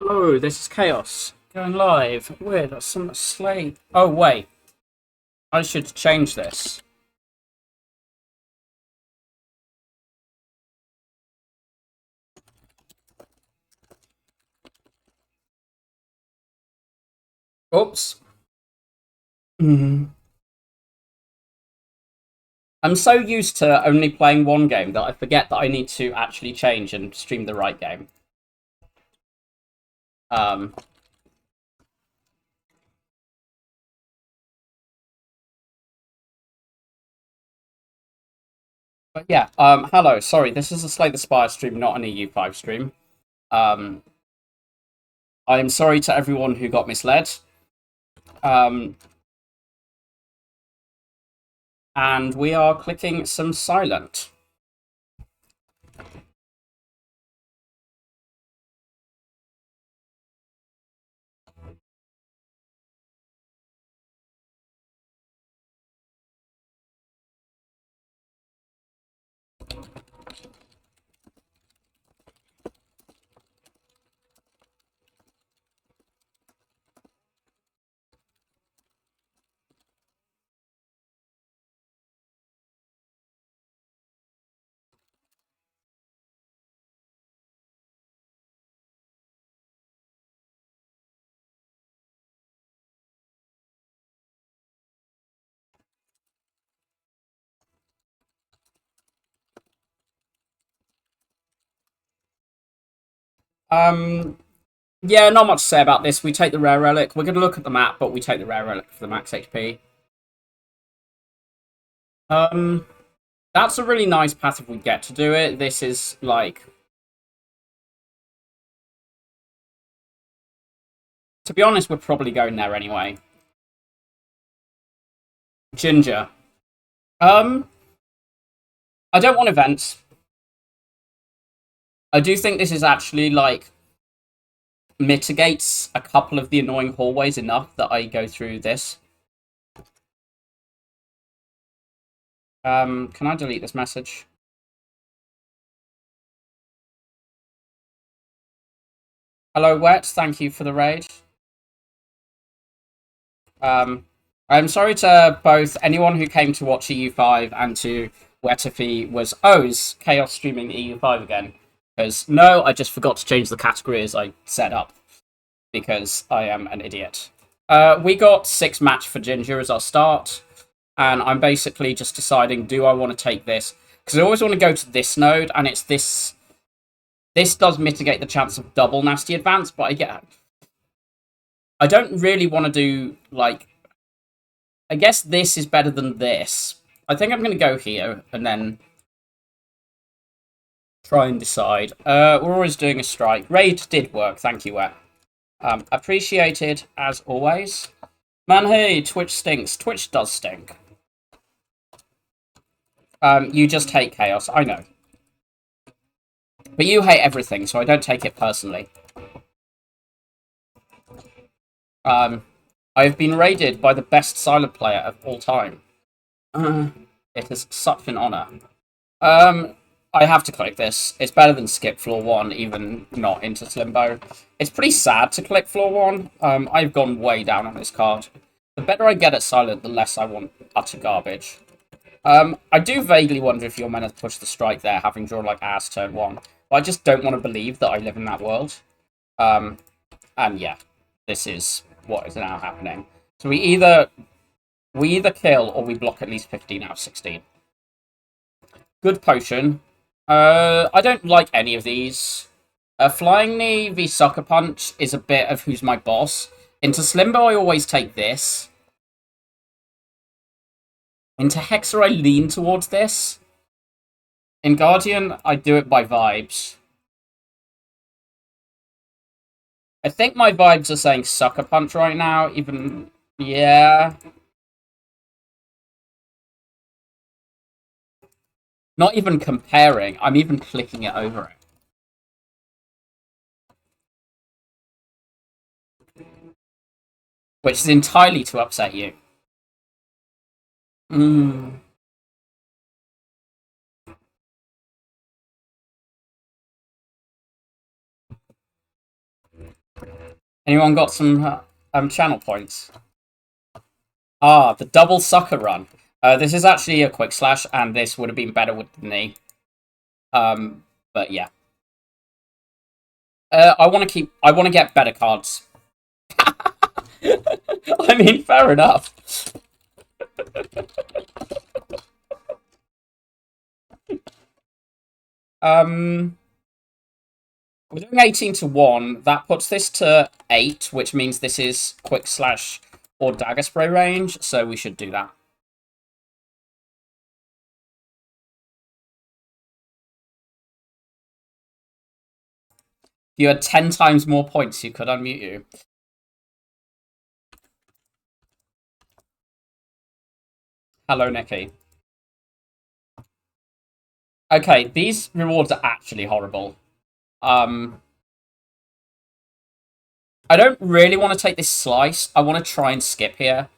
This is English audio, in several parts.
Hello, this is Chaos. Going live. Weird, that's some slate. Oh, wait. I should change this. Oops. I'm so used to only playing one game that I forget that I need to actually change and stream the right game. Um, but yeah, hello. Sorry, this is a Slay the Spire stream, not an EU5 stream. Um, I'm sorry to everyone who got misled. Um, and we are clicking some silent. Um, Yeah, not much to say about this. We take the rare relic. We're going to look at the map, but we take the rare relic for the max HP. Um, that's a really nice path if we get to do it. This is like, to be honest, we're probably going there anyway. Ginger. Um, I don't want events. I do think this is actually like mitigates a couple of the annoying hallways enough that I go through this. Can I delete this message? Hello, Wet. Thank you for the raid. I'm sorry to both anyone who came to watch EU5 and to Wetifi was, oh, is Chaos streaming EU5 again? Because, no, I just forgot to change the category as I set up, because I am an idiot. We got 6 match for Ginger as our start, and I'm basically just deciding, do I want to take this? Because I always want to go to this node, and it's this... This does mitigate the chance of double nasty advance, but I don't really want to do, like... I guess this is better than this. I think I'm going to go here, and then try and decide. We're always doing a strike. Raid did work, thank you, Wet. Appreciated, as always. Man, hey, Twitch stinks. Twitch does stink. You just hate chaos, I know. But you hate everything, so I don't take it personally. I've been raided by the best silent player of all time. It is such an honor. I have to click this. It's better than skip floor 1, even not into Limbo. It's pretty sad to click floor 1. I've gone way down on this card. The better I get at silent, the less I want utter garbage. I do vaguely wonder if you're meant to push the strike there, having drawn like ass turn 1. But I just don't want to believe that I live in that world. And yeah, this is what is now happening. So we either kill or we block at least 15 out of 16. Good potion. I don't like any of these. Flying Knee v Sucker Punch is a bit of who's my boss. Into Slimbo, I always take this. Into Hexer, I lean towards this. In Guardian, I do it by vibes. I think my vibes are saying Sucker Punch right now, even... Yeah. Not even comparing, I'm even clicking it over it. Which is entirely to upset you. Mm. Anyone got some channel points? Ah, the double sucker run. This is actually a quick slash, and this would have been better with the knee. But yeah. I want to get better cards. I mean, fair enough. We're doing 18 to 1. That puts this to 8, which means this is quick slash or dagger spray range, so we should do that. If you had 10 times more points, you could unmute you. Hello, Nikki. Okay, these rewards are actually horrible. I don't really want to take this slice. I want to try and skip here.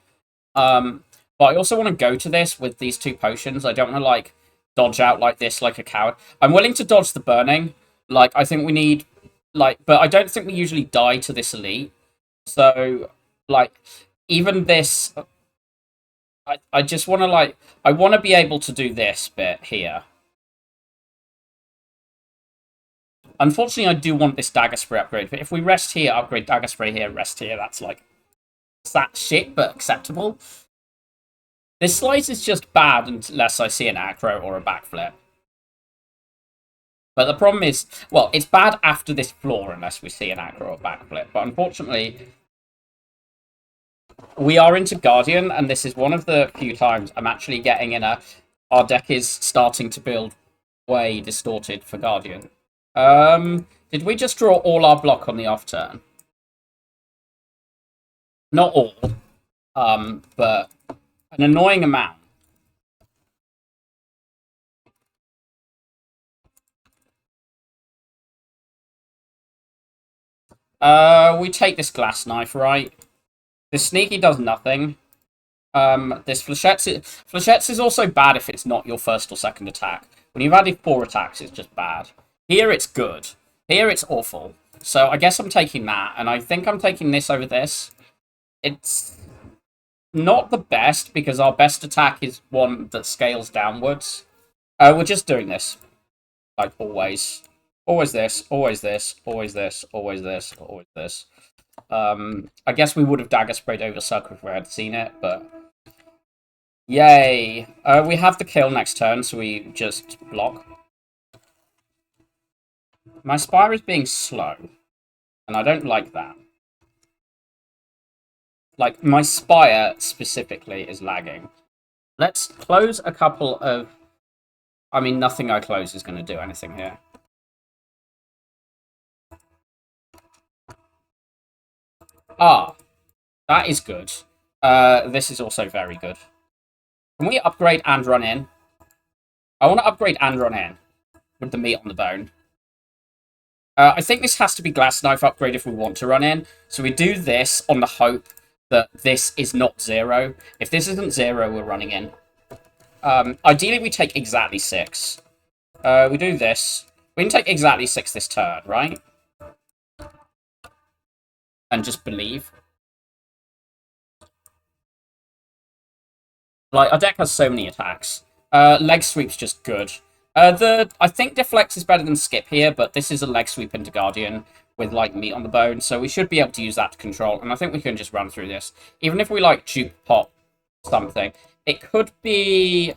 But I also want to go to this with these 2 potions. I don't want to, like, dodge out like this like a coward. I'm willing to dodge the burning. Like, I think we need, like, but I don't think we usually die to this elite. So, like, even this, I just want to, like, I want to be able to do this bit here. Unfortunately, I do want this dagger spray upgrade, but if we rest here, upgrade dagger spray here, rest here, that's, like, it's that shit, but acceptable. This slice is just bad unless I see an acro or a backflip. But the problem is, well, it's bad after this floor unless we see an acro or backflip. But unfortunately, we are into Guardian, and this is one of the few times I'm actually getting in a... Our deck is starting to build way distorted for Guardian. Did we just draw all our block on the off turn? Not all, but an annoying amount. We take this glass knife, right? This sneaky does nothing. This Flechettes is also bad if it's not your first or second attack. When you've added 4 attacks, it's just bad. Here, it's good. Here, it's awful. So I guess I'm taking that, and I think I'm taking this over this. It's not the best, because our best attack is one that scales downwards. We're just doing this. Like, always. Always this, always this, always this, always this, always this. I guess we would have dagger sprayed over Circle if we had seen it, but... Yay! We have the kill next turn, so we just block. My Spire is being slow, and I don't like that. Like, my Spire, specifically, is lagging. Let's close a couple of... I mean, nothing I close is going to do anything here. Ah, that is good. This is also very good. Can we upgrade and run in? I want to upgrade and run in with the meat on the bone. I think this has to be Glass Knife upgrade if we want to run in. So we do this on the hope that this is not 0. If this isn't 0, we're running in. Ideally, we take exactly 6. We do this. We can take exactly 6 this turn, right? And just believe. Like, our deck has so many attacks. Leg sweep's just good. I think deflect is better than skip here, but this is a leg sweep into Guardian with, like, meat on the bone, so we should be able to use that to control, and I think we can just run through this. Even if we, like, dupe pop something, it could be...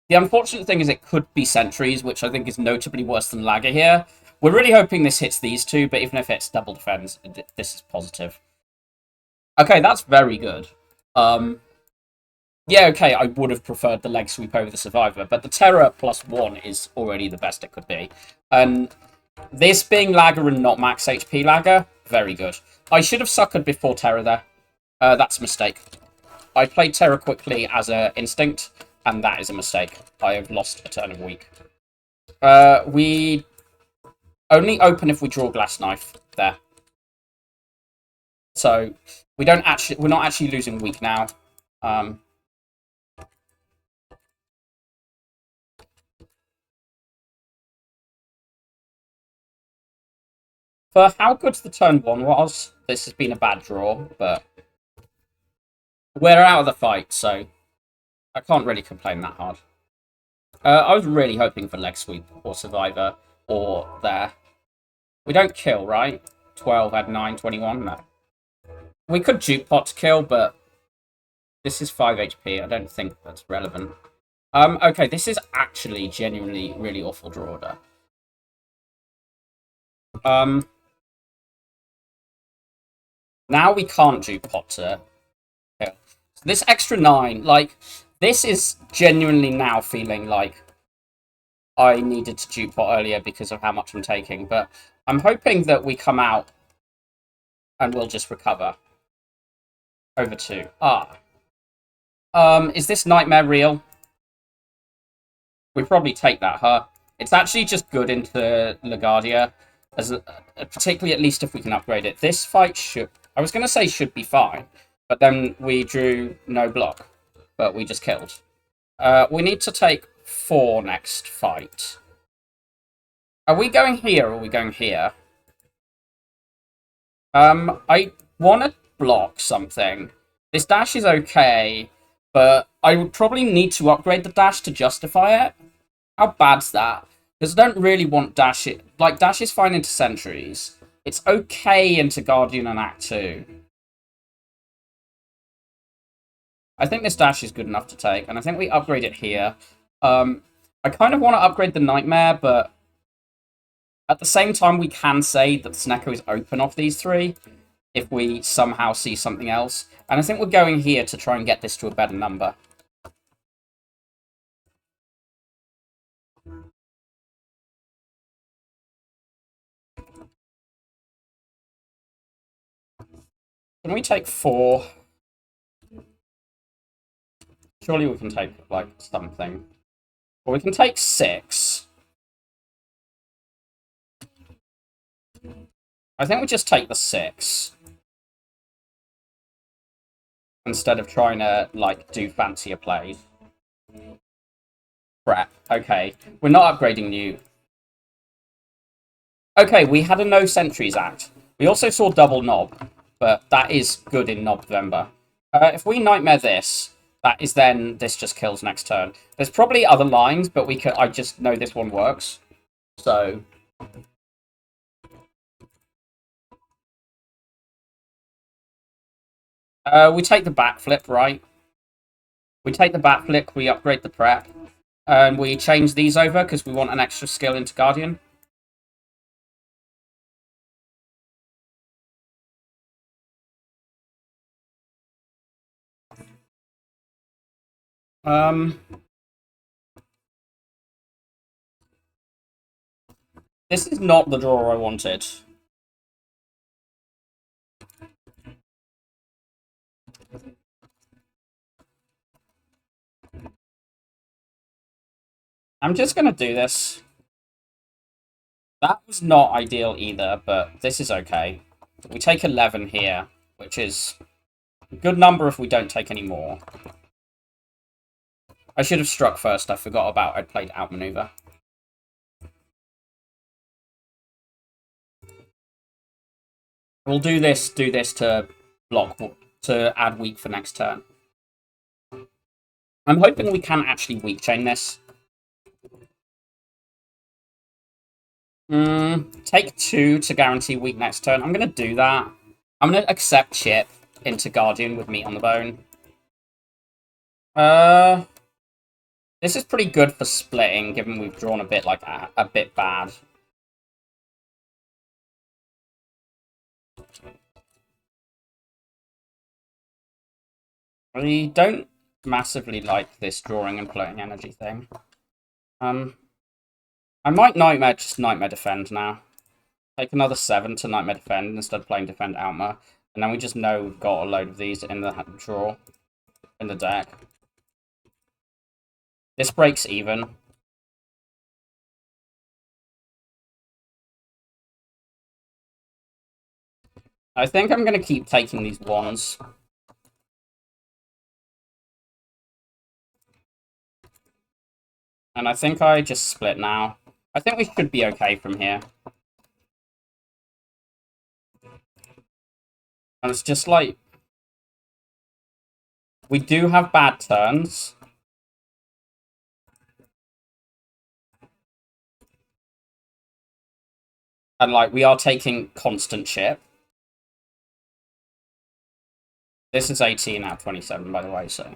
The unfortunate thing is it could be sentries, which I think is notably worse than Lagger here. We're really hoping this hits these two, but even if it's double defense, this is positive. Okay, that's very good. Yeah, okay, I would have preferred the leg sweep over the Survivor, but the Terror +1 is already the best it could be. And this being Lagger and not max HP Lagger, very good. I should have suckered before Terror there. That's a mistake. I played Terror quickly as an instinct, and that is a mistake. I have lost a turn of week. We only open if we draw Glass Knife there. So we're not actually losing week now. For how good the turn one was, this has been a bad draw, but we're out of the fight, so I can't really complain that hard. I was really hoping for leg sweep or survivor or there. We don't kill, right? 12 at 9, 21, no. We could juke pot to kill, but this is 5 HP. I don't think that's relevant. Okay, this is actually genuinely really awful draw order. Now we can't juke pot to kill. So this extra 9, like, this is genuinely now feeling like I needed to juke pot earlier because of how much I'm taking, but I'm hoping that we come out and we'll just recover. Over 2. Is this nightmare real? We probably take that, huh? It's actually just good into LaGuardia, particularly at least if we can upgrade it. This fight should... I was going to say should be fine, but then we drew no block, but we just killed. We need to take 4 next fight. Are we going here or are we going here? I want to block something. This dash is okay, but I would probably need to upgrade the dash to justify it. How bad's that? Because I don't really want dash it. Like, dash is fine into sentries. It's okay into Guardian and Act 2. I think this dash is good enough to take, and I think we upgrade it here. I kind of want to upgrade the Nightmare, but at the same time, we can say that Snecko is open off these 3 if we somehow see something else. And I think we're going here to try and get this to a better number. Can we take 4? Surely we can take, like, something. Or we can take 6. I think we just take the 6. Instead of trying to, like, do fancier plays. Crap. Okay. We're not upgrading you. Okay, we had a no sentries act. We also saw double knob, but that is good in November. If we nightmare this, that is then this just kills next turn. There's probably other lines, but we can. I just know this one works. So we take the backflip, right? We take the backflip, we upgrade the prep, and we change these over because we want an extra skill into Guardian. This is not the draw I wanted. I'm just going to do this. That was not ideal either, but this is okay. We take 11 here, which is a good number if we don't take any more. I should have struck first. I forgot about I'd played outmaneuver. We'll do this to block, to add weak for next turn. I'm hoping we can actually weak chain this. Take 2 to guarantee weak next turn. I'm going to do that. I'm going to accept chip into Guardian with meat on the bone. This is pretty good for splitting, given we've drawn a bit like a bit bad. I don't massively like this drawing and floating energy thing. I might Nightmare Defend now. Take another 7 to Nightmare Defend instead of playing Defend Outma. And then we just know we've got a load of these in the draw, in the deck. This breaks even. I think I'm going to keep taking these ones. And I think I just split now. I think we should be okay from here. And it's just like, we do have bad turns. And like, we are taking constant ship. This is 18 out of 27, by the way, so.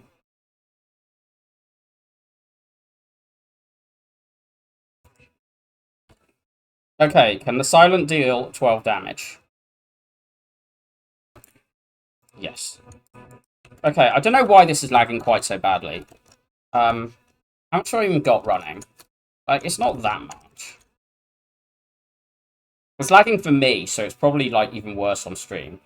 Okay, can the silent deal 12 damage? Yes. Okay, I don't know why this is lagging quite so badly. How much have I even got running? Like, it's not that much. It's lagging for me, so it's probably, like, even worse on stream.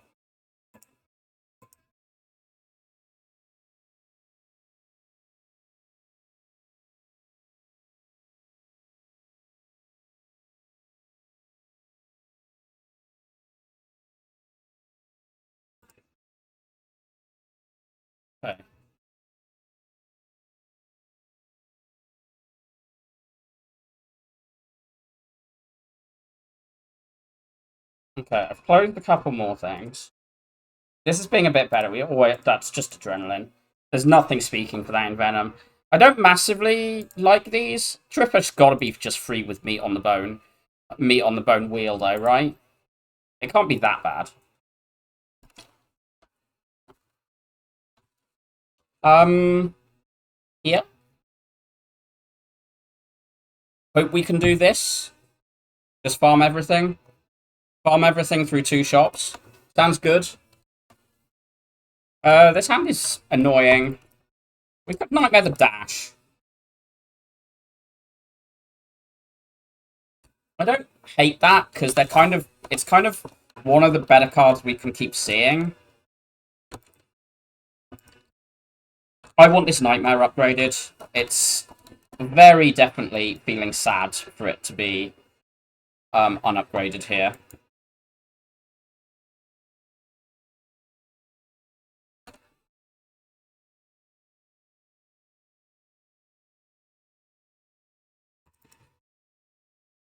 Okay. Okay, I've closed a couple more things. This is being a bit better. That's just adrenaline. There's nothing speaking for that in Venom. I don't massively like these. Tripper's gotta be just free with meat on the bone. Meat on the bone wheel, though, right? It can't be that bad. Yeah. Hope we can do this. Just farm everything. Farm everything through 2 shops. Sounds good. This hand is annoying. We could Nightmare the Dash. I don't hate that, because they're kind of... It's kind of one of the better cards we can keep seeing. I want this Nightmare upgraded. It's very definitely feeling sad for it to be unupgraded here.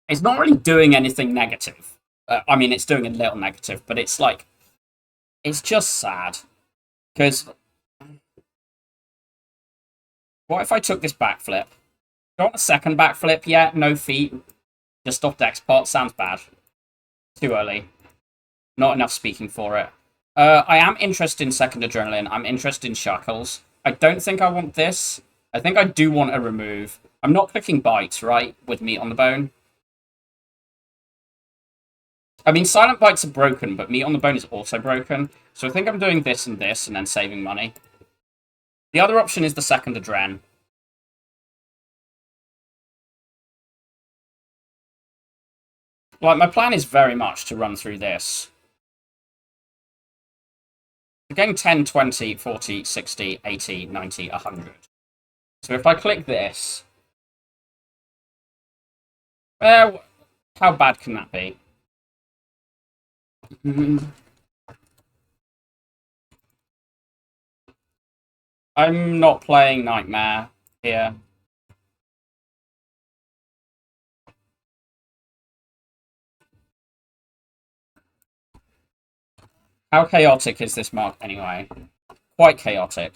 It's not really doing anything negative. I mean, it's doing a little negative, but it's like... It's just sad. Because... What if I took this backflip? Do you want a second backflip yet? No feet. Just off dex pot. Sounds bad. Too early. Not enough speaking for it. I am interested in second adrenaline. I'm interested in shackles. I don't think I want this. I think I do want a remove. I'm not clicking bites, right? With meat on the bone. I mean, silent bites are broken, but meat on the bone is also broken. So I think I'm doing this and then saving money. The other option is the second adren. Like, my plan is very much to run through this. We're getting 10, 20, 40, 60, 80, 90, 100. So if I click this... how bad can that be? I'm not playing Nightmare here. How chaotic is this mark anyway? Quite chaotic.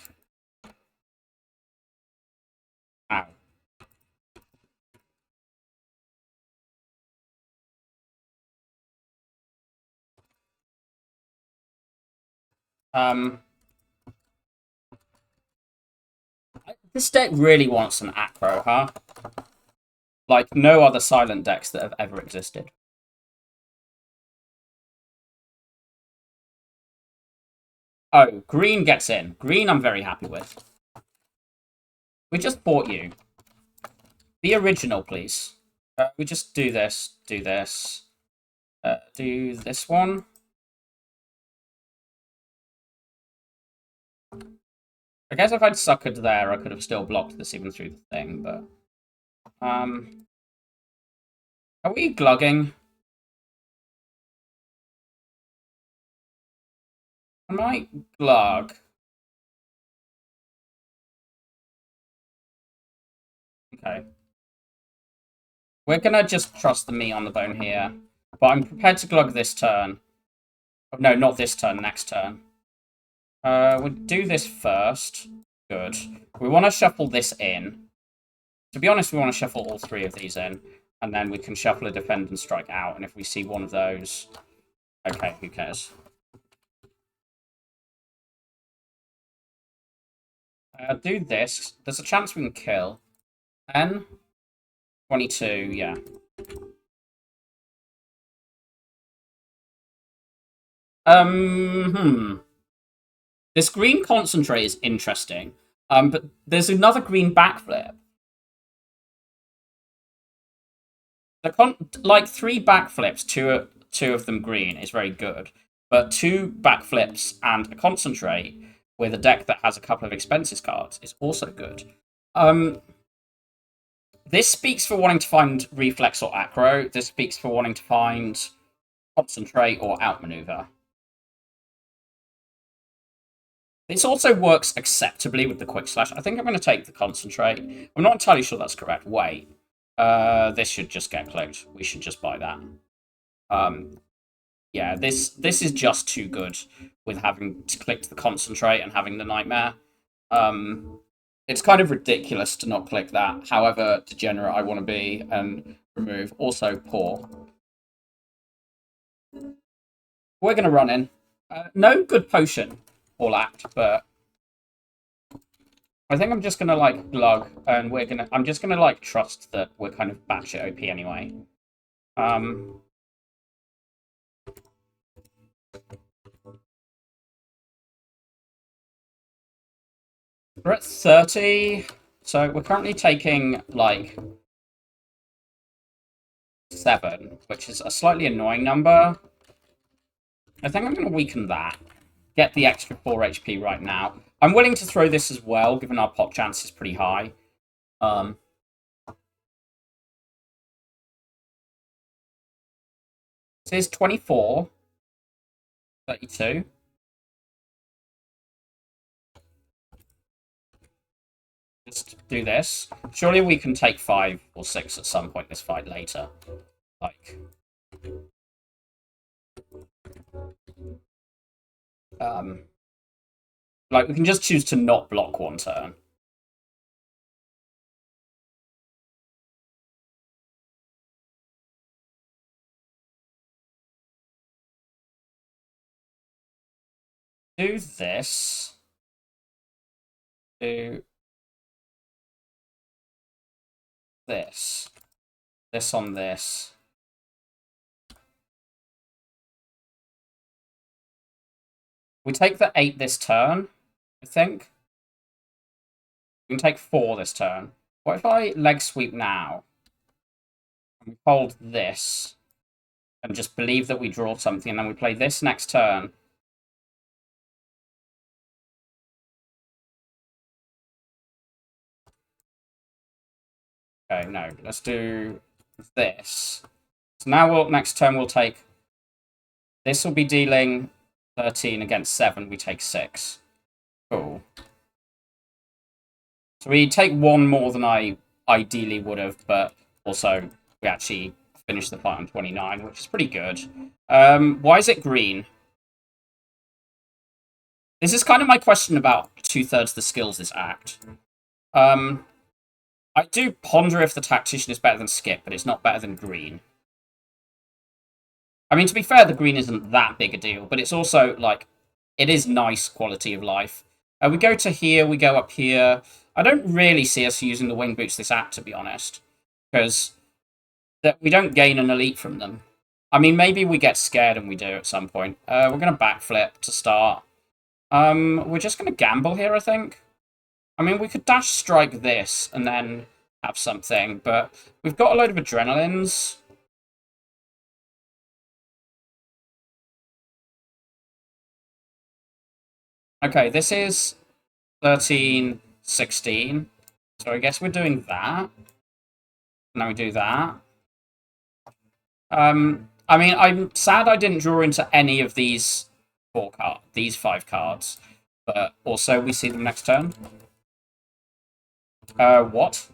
Ow. This deck really wants an acro, huh? Like no other silent decks that have ever existed. Oh, green gets in. Green I'm very happy with. We just bought you. Be original, please. We just do this, do this. Do this one. I guess if I'd suckered there, I could have still blocked this even through the thing, but... Are we glugging? I might glug. Okay. We're gonna just trust the meat on the bone here. But I'm prepared to glug this turn. Oh, no, not this turn, next turn. We'll do this first. Good. We want to shuffle this in. To be honest, we want to shuffle all three of these in. And then we can shuffle a defend and strike out. And if we see one of those... Okay, who cares? Do this. There's a chance we can kill. 10. 22, yeah. This green concentrate is interesting. But there's another green backflip. Like 3 backflips, two of them green is very good. But 2 backflips and a concentrate with a deck that has a couple of expenses cards is also good. This speaks for wanting to find reflex or acro. This speaks for wanting to find concentrate or outmaneuver. This also works acceptably with the quick slash. I think I'm going to take the concentrate. I'm not entirely sure that's correct. Wait. This should just get clicked. We should just buy that. Yeah, this is just too good with having to click the concentrate and having the nightmare. It's kind of ridiculous to not click that. However degenerate I want to be and remove. Also, poor. We're going to run in. No good potion or act, but I think I'm just going to, like, glug, and I'm just going to, like, trust that we're kind of batshit OP anyway. We're at 30, so we're currently taking, like, 7, which is a slightly annoying number. I think I'm going to weaken that. Get the extra 4 HP right now. I'm willing to throw this as well, given our pop chance is pretty high. This is 24. 32. Just do this. Surely we can take 5 or 6 at some point in this fight later. Like... Like, we can just choose to not block one turn. Do this. Do this. This on this. We take the 8 this turn, I think. We can take 4 this turn. What if I leg sweep now? And we hold this. And just believe that we draw something, and then we play this next turn. Okay, no. Let's do this. So now next turn we'll take... This will be dealing 13 against 7. We take 6. Cool. So we take 1 more than I ideally would have, but also we actually finished the fight on 29, which is pretty good. Why is it green? This is kind of my question about 2/3 the skills this act. I do ponder if the tactician is better than Skip, but it's not better than green. I mean, to be fair, the green isn't that big a deal, but it's also, like, it is nice quality of life. We go to here, we go up here. I don't really see us using the wing boots this act, to be honest, because we don't gain an elite from them. I mean, maybe we get scared and we do at some point. We're going to backflip to start. We're just going to gamble here, I think. I mean, we could dash strike this and then have something, but we've got a load of adrenalines. Okay, this is 13, 16. So I guess we're doing that. Now we do that. I mean, I'm sad I didn't draw into any of these 5 cards, but also we see them next turn. What?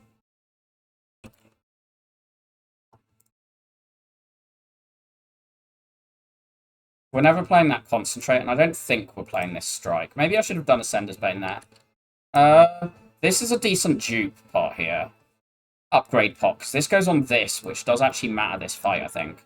We're never playing that Concentrate, and I don't think we're playing this Strike. Maybe I should have done a Sender's Bane there. This is a decent dupe pot here. Upgrade pot, because this goes on this, which does actually matter this fight, I think.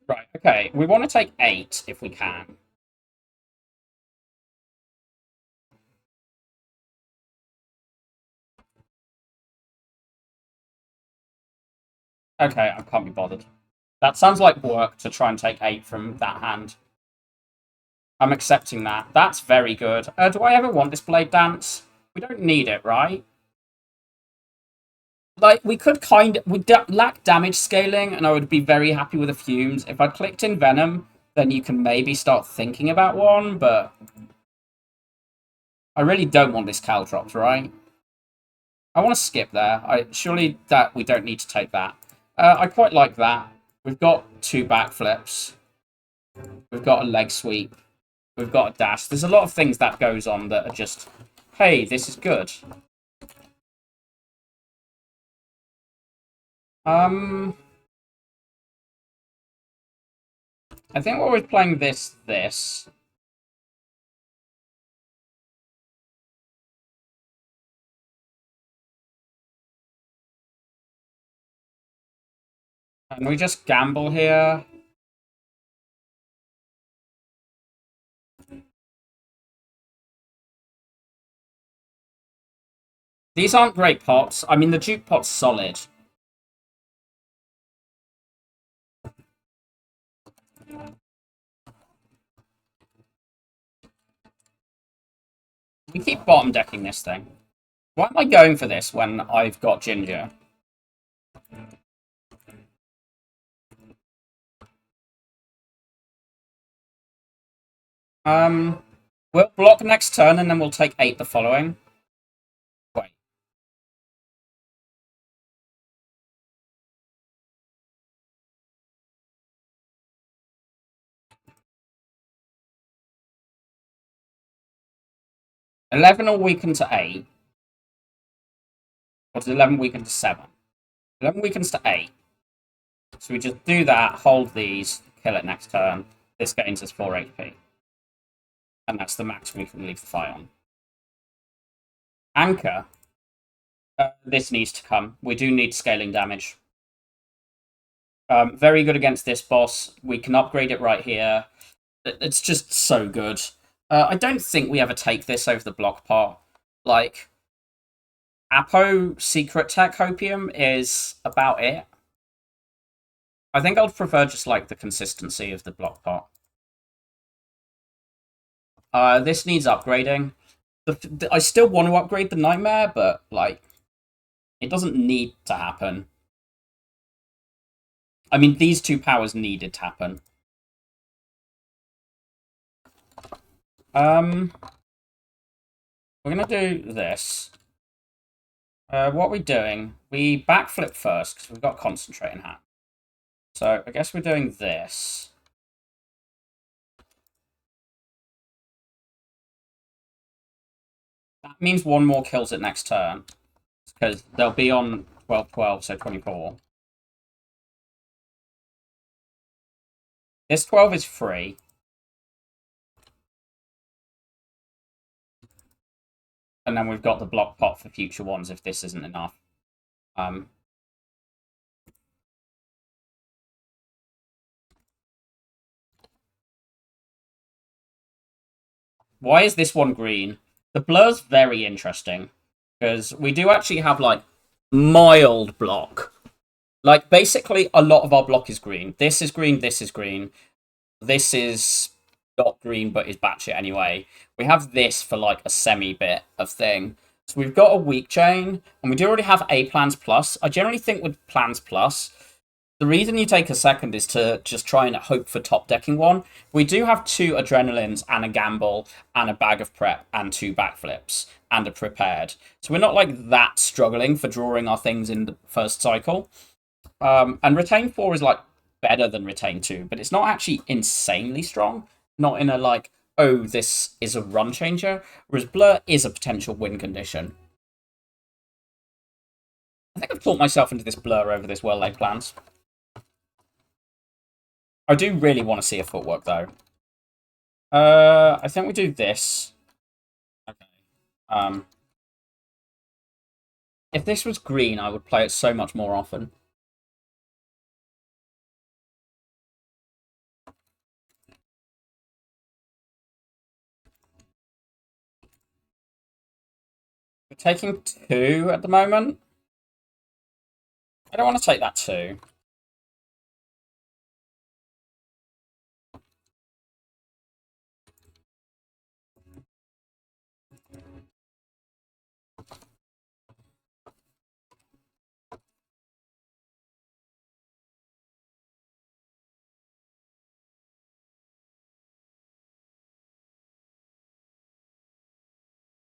Right, okay. We want to take 8 if we can. Okay, I can't be bothered. That sounds like work to try and take 8 from that hand. I'm accepting that. That's very good. Do I ever want this Blade Dance? We don't need it, right? Like, we could we lack damage scaling, and I would be very happy with the Fumes. If I clicked in Venom, then you can maybe start thinking about one, but I really don't want this Caltrops, right? I want to skip there. Surely that we don't need to take that. I quite like that. We've got 2 backflips. We've got a leg sweep. We've got a dash. There's a lot of things that goes on that are just, hey, this is good. I think we're always playing this. And we just gamble here. These aren't great pots. I mean, the Duke pot's solid. We keep bottom decking this thing. Why am I going for this when I've got Ginger? We'll block next turn and then we'll take 8 the following. Wait. $11 will weaken to 8. Or does 11 weaken to 7? 11 weakens to 8. So we just do that, hold these, kill it next turn. This gains us 4 HP. And that's the max we can leave the fight on. Anchor. This needs to come. We do need scaling damage. Very good against this boss. We can upgrade it right here. It's just so good. I don't think we ever take this over the block part. Like, Apo Secret Tech Hopium is about it. I think I'd prefer just, like, the consistency of the block part. This needs upgrading. I still want to upgrade the Nightmare, but, like, it doesn't need to happen. I mean, these 2 powers needed to happen. We're gonna do this. What are we doing? We backflip first, because we've got Concentrate in hand. So, I guess we're doing this. That means 1 more kills it next turn. Because they'll be on 12-12, so 24. This 12 is free. And then we've got the block pot for future ones if this isn't enough. Why is this one green? The blur's very interesting. Because we do actually have, like, mild block. Like, basically, a lot of our block is green. This is green, this is green. This is not green, but is batshit anyway. We have this for, like, a semi-bit of thing. So we've got a weak chain, and we do already have a plans plus. I generally think with plans plus, the reason you take a second is to just try and hope for top decking one. We do have 2 adrenalines and a gamble and a bag of prep and 2 backflips and a prepared. So we're not like that struggling for drawing our things in the first cycle. And retain 4 is like better than Retain 2, but it's not actually insanely strong. Not in a like, oh, this is a run changer, whereas Blur is a potential win condition. I think I've talked myself into this Blur over this well-laid plans. I do really want to see a footwork, though. I think we do this. Okay. If this was green, I would play it so much more often. We're taking 2 at the moment. I don't want to take that 2.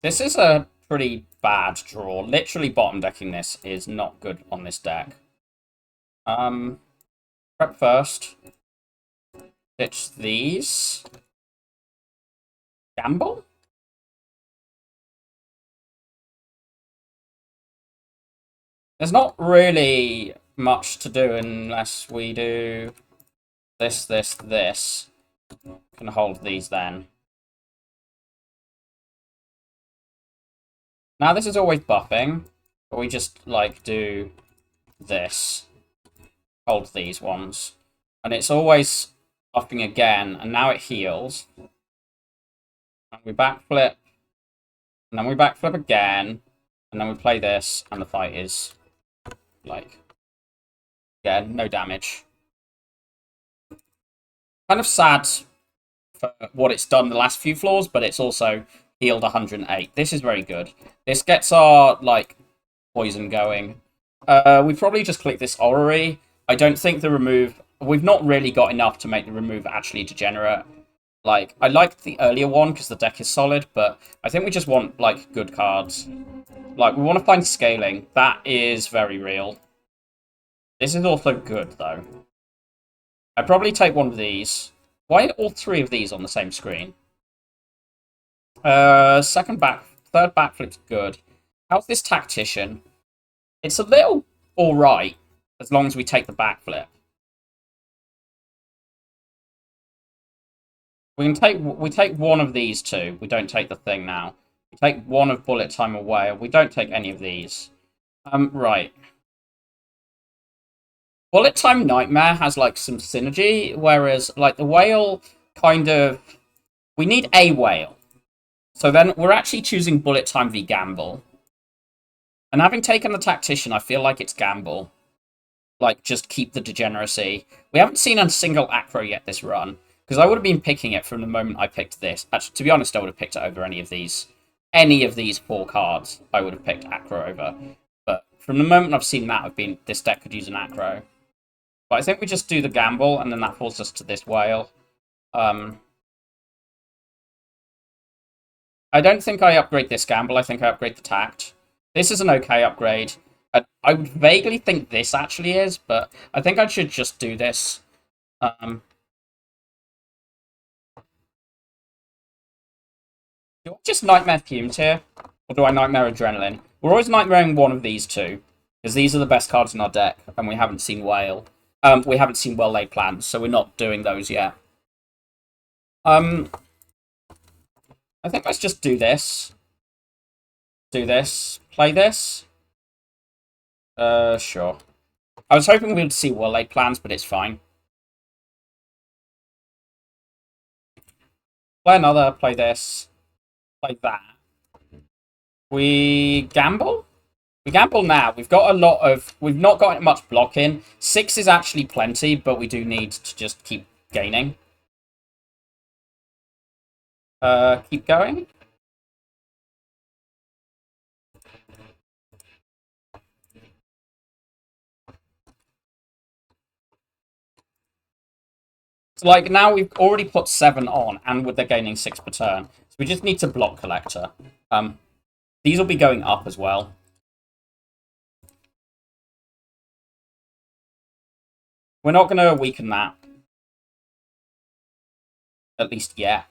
This is a pretty bad draw. Literally bottom decking this is not good on this deck. Prep first. Ditch these. Gamble? There's not really much to do unless we do this, this, this. Can hold these then. Now this is always buffing, but we just like do this. Hold these ones. And it's always buffing again, and now it heals. And we backflip. And then we backflip again. And then we play this, and the fight is like, yeah, no damage. Kind of sad for what it's done the last few floors, but it's also healed 108. This is very good. This gets our, like, poison going. We probably just click this Orrery. I don't think the remove... We've not really got enough to make the remove actually degenerate. Like, I like the earlier one because the deck is solid, but I think we just want, like, good cards. Like, we want to find scaling. That is very real. This is also good, though. I'd probably take one of these. Why are all 3 of these on the same screen? Third backflip's good. How's this Tactician? It's a little alright, as long as we take the backflip. We take one of these 2. We don't take the thing now. We take one of Bullet Time away. We don't take any of these. Right. Bullet Time Nightmare has, like, some synergy, whereas, like, the whale kind of... We need a whale. So then we're actually choosing Bullet Time v Gamble. And having taken the Tactician, I feel like it's Gamble. Like, just keep the degeneracy. We haven't seen a single Acro yet this run, because I would have been picking it from the moment I picked this. Actually, to be honest, I would have picked it over any of these. Any of these 4 cards, I would have picked Acro over. But from the moment I've seen that, I've been, this deck could use an Acro. But I think we just do the Gamble, and then that falls us to this whale. I don't think I upgrade this Gamble. I think I upgrade the Tact. This is an okay upgrade. I would vaguely think this actually is, but I think I should just do this. Do I just Nightmare Fumed here? Or do I Nightmare Adrenaline? We're always Nightmaring one of these 2. Because these are the best cards in our deck, and we haven't seen Whale. We haven't seen Well-Laid Plans, so we're not doing those yet. I think let's just do this. Do this. Play this. Sure. I was hoping we'd see Well-Laid Plans, but it's fine. Play another, play this. Play that. We gamble? We gamble now. We've got a lot of... We've not got much block in. 6 is actually plenty, but we do need to just keep gaining. Keep going. So, like, now we've already put 7 on, and they're gaining 6 per turn. So we just need to block Collector. These will be going up as well. We're not going to weaken that. At least yet.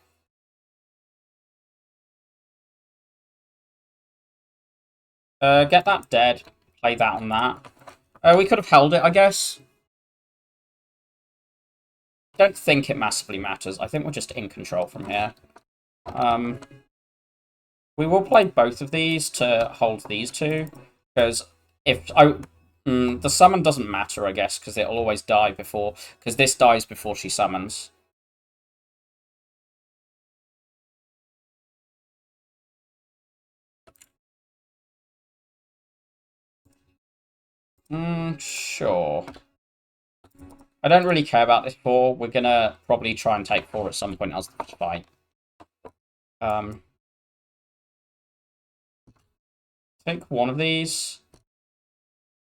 Get that dead. Play that on that. We could have held it, I guess. Don't think it massively matters. I think we're just in control from here. We will play both of these to hold these two, because if the summon doesn't matter, I guess, because it'll always die before, because this dies before she summons. Sure. I don't really care about this 4. We're gonna probably try and take 4 at some point as the fight. I think one of these.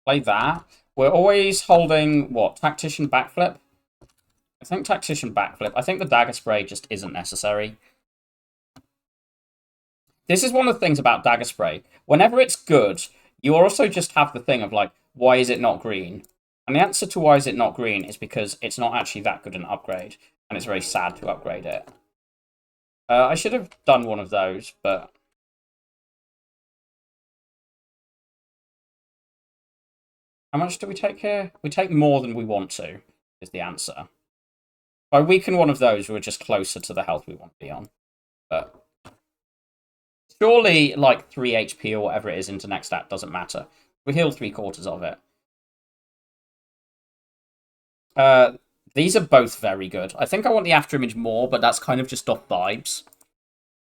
Play that. We're always holding, what, Tactician Backflip? I think Tactician Backflip. I think the Dagger Spray just isn't necessary. This is one of the things about Dagger Spray. Whenever it's good, you also just have the thing of, like, why is it not green? And the answer to why is it not green is because it's not actually that good an upgrade, and it's very sad to upgrade it. I should have done one of those, but... How much do we take here? We take more than we want to, is the answer. If I weaken one of those, we're just closer to the health we want to be on. But surely, like, 3 HP or whatever it is into next stat doesn't matter. We heal 3/4 of it. These are both very good. I think I want the Afterimage more, but that's kind of just off vibes.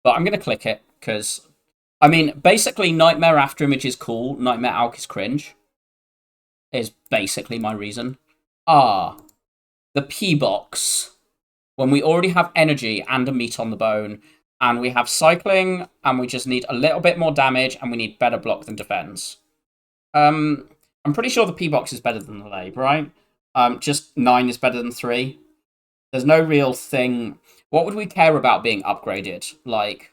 But I'm going to click it, because... I mean, basically, Nightmare Afterimage is cool. Nightmare Alk is cringe. Is basically my reason. The P-Box. When we already have energy and a meat on the bone, and we have cycling, and we just need a little bit more damage, and we need better block than defense. I'm pretty sure the P-Box is better than the Lab, right? Just 9 is better than 3. There's no real thing... What would we care about being upgraded? Like,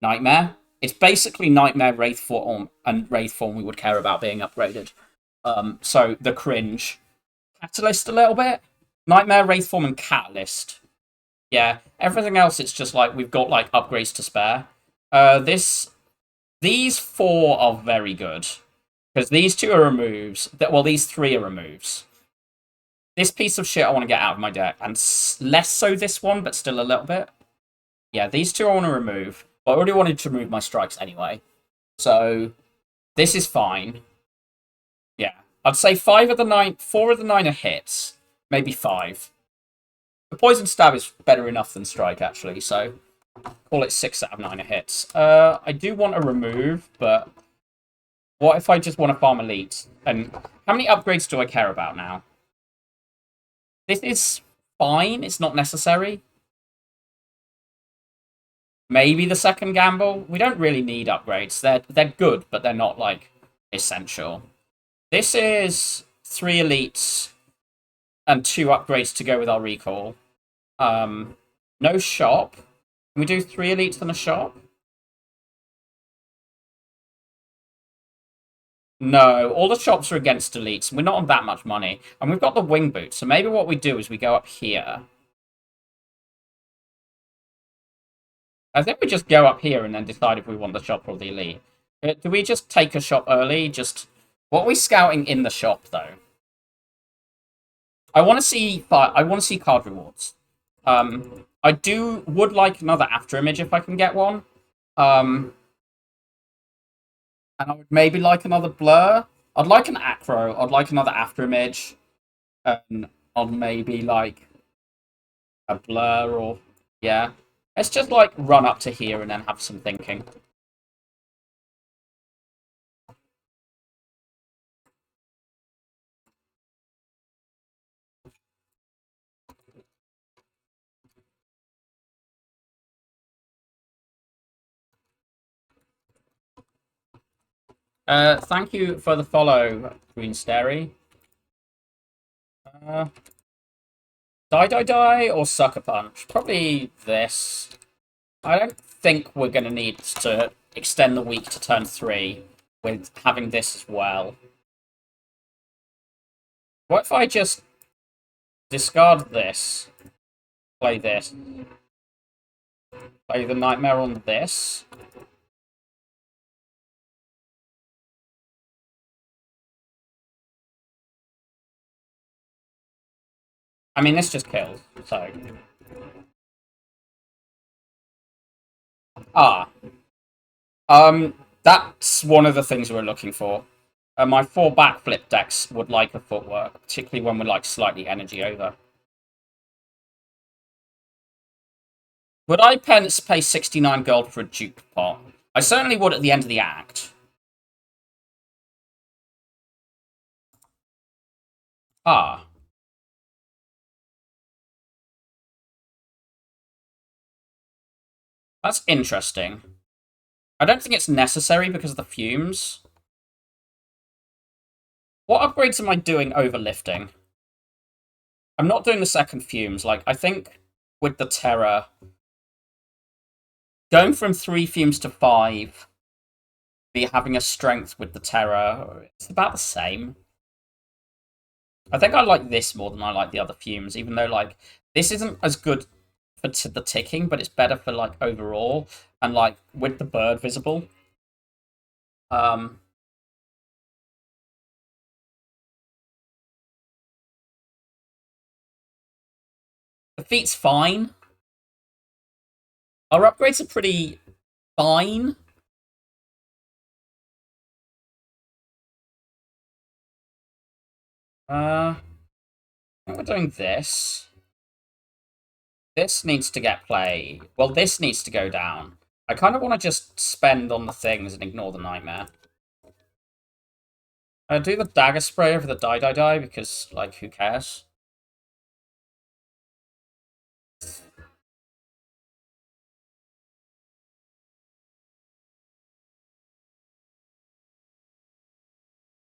Nightmare? It's basically Nightmare, Wraith Form, and Wraith Form we would care about being upgraded. So, the cringe. Catalyst a little bit? Nightmare, Wraith Form, and Catalyst. Yeah, everything else, it's just like, we've got, like, upgrades to spare. These 4 are very good. Because these 2 are removes. Well, these 3 are removes. This piece of shit I want to get out of my deck. And less so this one, but still a little bit. Yeah, these 2 I want to remove. But I already wanted to remove my strikes anyway. So, this is fine. Yeah. I'd say 4 of the 9 are hits. Maybe 5. The Poison Stab is better enough than Strike, actually, so call it 6 out of 9 are hits. I do want to remove, but what if I just want to farm Elite? And how many upgrades do I care about now? This is fine, it's not necessary. Maybe the second gamble. We don't really need upgrades. They're good, but they're not, like, essential. This is 3 elites and 2 upgrades to go with our recall. No shop. Can we do 3 elites and a shop? No, all the shops are against elites. We're not on that much money. And we've got the wing boot, so maybe what we do is we go up here. I think we just go up here and then decide if we want the shop or the elite. Do we just take a shop early? What are we scouting in the shop, though? I want to see card rewards. I would like another Afterimage if I can get one. And I would maybe like another Blur. I'd like an Acro. I'd like another Afterimage. And I'd maybe like a Blur or... Yeah. Let's just, like, run up to here and then have some thinking. Thank you for the follow, Green Starry. Die or Sucker Punch? Probably this. I don't think we're going to need to extend the week to turn 3 with having this as well. What if I just discard this, play this, play the Nightmare on this? I mean, this just kills, so... Ah. That's one of the things we're looking for. My 4 backflip decks would like a footwork, particularly when we're like slightly energy over. Would I pay 69 gold for a Duke pot? I certainly would at the end of the act. Ah. That's interesting. I don't think it's necessary because of the fumes. What upgrades am I doing over lifting? I'm not doing the second fumes. Like, I think with the Terror, going from 3 fumes to 5, be having a strength with the Terror, it's about the same. I think I like this more than I like the other fumes, even though, like, this isn't as good for the ticking, but it's better for, like, overall. And, like, with the bird visible. Um, the feat's fine. Our upgrades are pretty fine. I think we're doing this. This needs to get play. Well, this needs to go down. I kind of want to just spend on the things and ignore the Nightmare. I do the Dagger Spray over the Die because, like, who cares?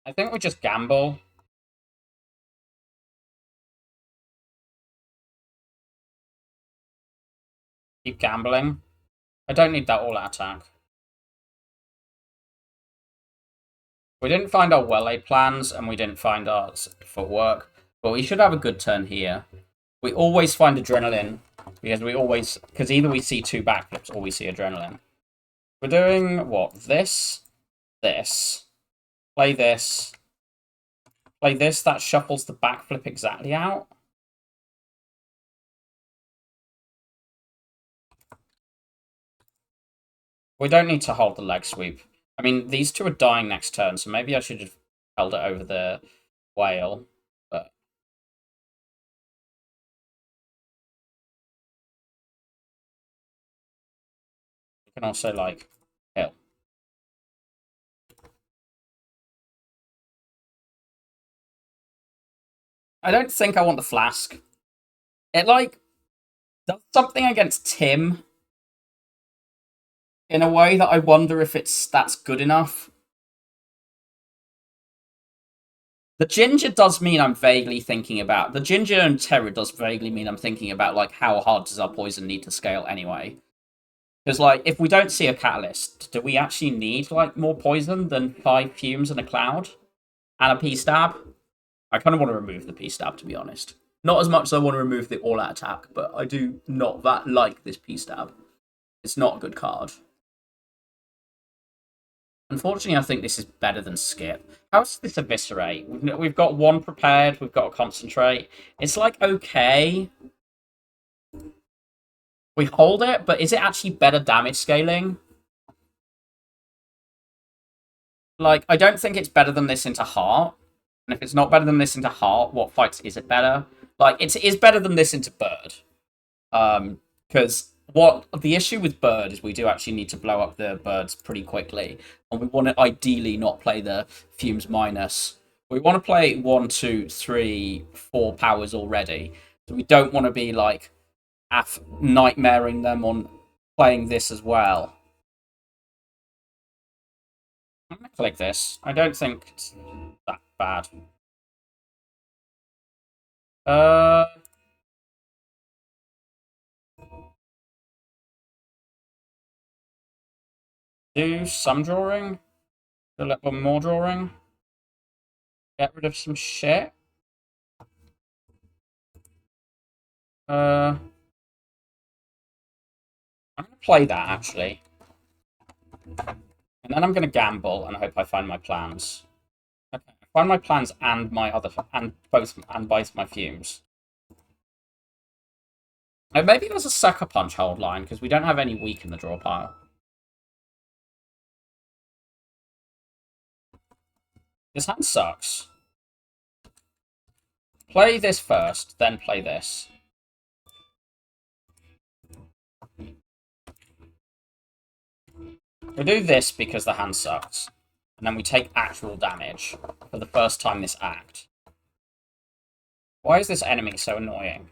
I think we just gamble. Keep gambling. I don't need that all-out attack. We didn't find our well-laid plans, and we didn't find our footwork, but we should have a good turn here. We always find adrenaline, because either we see 2 backflips or we see adrenaline. We're doing, what, this, play this, that shuffles the backflip exactly out. We don't need to hold the leg sweep. I mean, these 2 are dying next turn, so maybe I should have held it over the whale. But you can also, like, kill. I don't think I want the flask. It, like, does something against Tim in a way that I wonder if that's good enough. The ginger does mean I'm vaguely thinking about... The ginger and terror does vaguely mean I'm thinking about, like, how hard does our poison need to scale anyway? Because, like, if we don't see a catalyst, do we actually need, like, more poison than 5 fumes and a cloud? And a P-stab? I kind of want to remove the P-stab, to be honest. Not as much as I want to remove the all-out attack, but I do not that like this P-stab. It's not a good card. Unfortunately, I think this is better than Skip. How's this Eviscerate? We've got 1 prepared, we've got a Concentrate. It's, like, okay. We hold it, but is it actually better damage scaling? Like, I don't think it's better than this into Heart. And if it's not better than this into Heart, what fights is it better? Like, it is better than this into Bird. Because what the issue with Bird is we do actually need to blow up the birds pretty quickly. And we want to ideally not play the Fumes minus. We want to play 1, 2, 3, 4 powers already. So we don't want to be, like, nightmaring them on playing this as well. I'm going to click this. I don't think it's that bad. Do some drawing. Do a little more drawing. Get rid of some shit. I'm going to play that, actually. And then I'm going to gamble and hope I find my plans. Okay, I find my plans and my other... both my fumes. Maybe there's a sucker punch hold line, because we don't have any weak in the draw pile. This hand sucks. Play this first, then play this. We do this because the hand sucks. And then we take actual damage for the first time this act. Why is this enemy so annoying?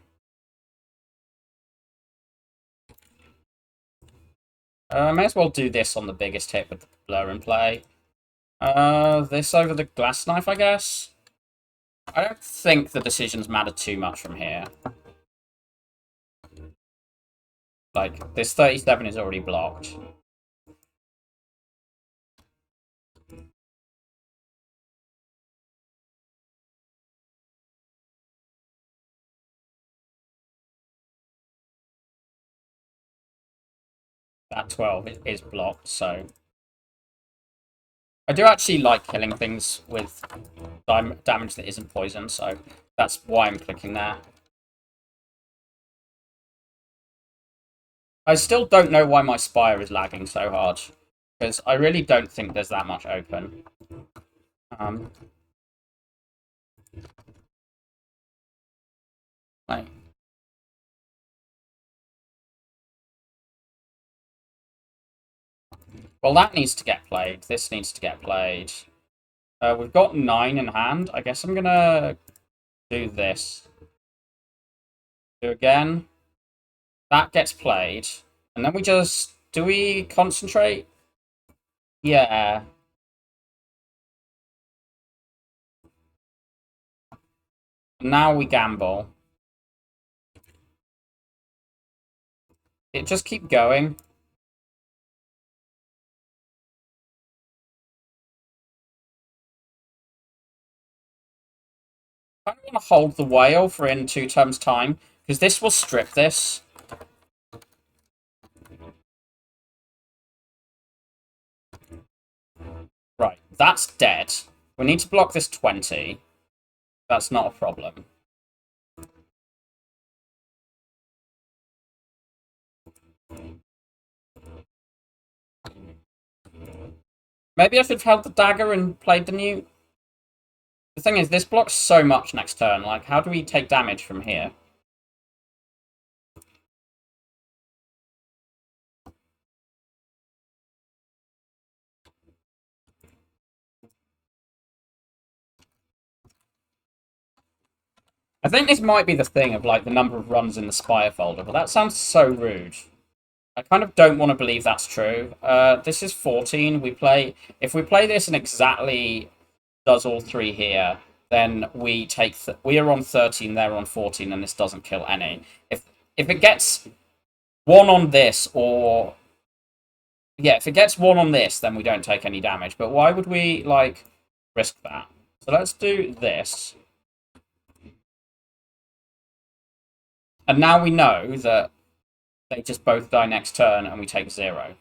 I may as well do this on the biggest hit with the blur in play. This over the glass knife, I guess? I don't think the decisions matter too much from here. Like, this 37 is already blocked. That 12 is blocked, so... I do actually like killing things with damage that isn't poison, so that's why I'm clicking there. I still don't know why my Spire is lagging so hard, because I really don't think there's that much open. Like, well, that needs to get played. This needs to get played. We've got 9 in hand. I guess I'm gonna do this. Do again. That gets played. And then we just... Do we concentrate? Yeah. Now we gamble. It just keep going. I don't want to hold the whale for in 2 turns' time, because this will strip this. Right, that's dead. We need to block this 20. That's not a problem. Maybe I should have held the dagger and played the new... The thing is, this blocks so much next turn. Like, how do we take damage from here? I think this might be the thing of, like, the number of runs in the Spire folder, but that sounds so rude. I kind of don't want to believe that's true. This is 14. If we play this and exactly does all 3 here, then we take... we are on 13, they're on 14, and this doesn't kill any. If it gets 1 on this, or... Yeah, if it gets 1 on this, then we don't take any damage. But why would we, like, risk that? So let's do this. And now we know that they just both die next turn and we take 0.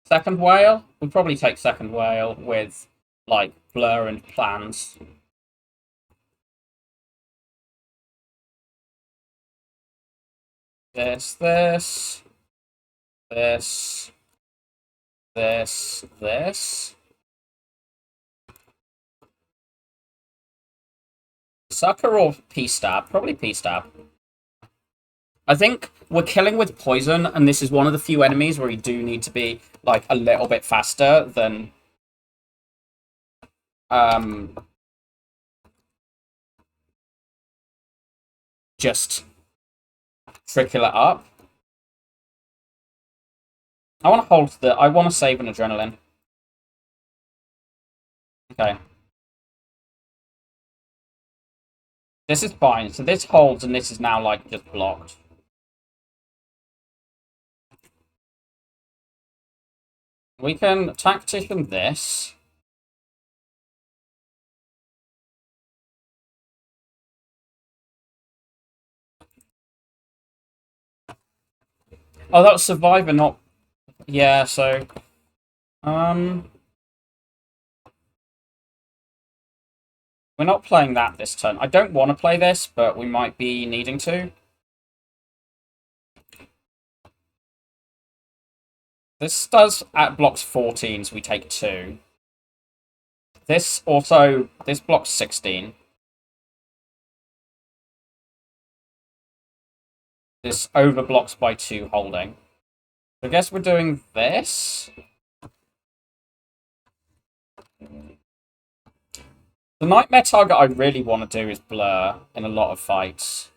Second whale? We'd probably take second whale with, like, blur and plans. This, this, this, this. Sucker or P-stab? Probably P-stab. I think we're killing with poison, and this is one of the few enemies where you do need to be, like, a little bit faster than... just trickle it up. I want to hold the... I want to save an adrenaline. Okay. This is fine. So this holds, and this is now, like, just blocked. We can tactician this. Oh, that was Survivor, not... Yeah, so... We're not playing that this turn. I don't want to play this, but we might be needing to. This does at blocks 14, so we take 2. This also... This blocks 16. This overblocks by 2 holding. So I guess we're doing this. The nightmare target I really want to do is Blur in a lot of fights.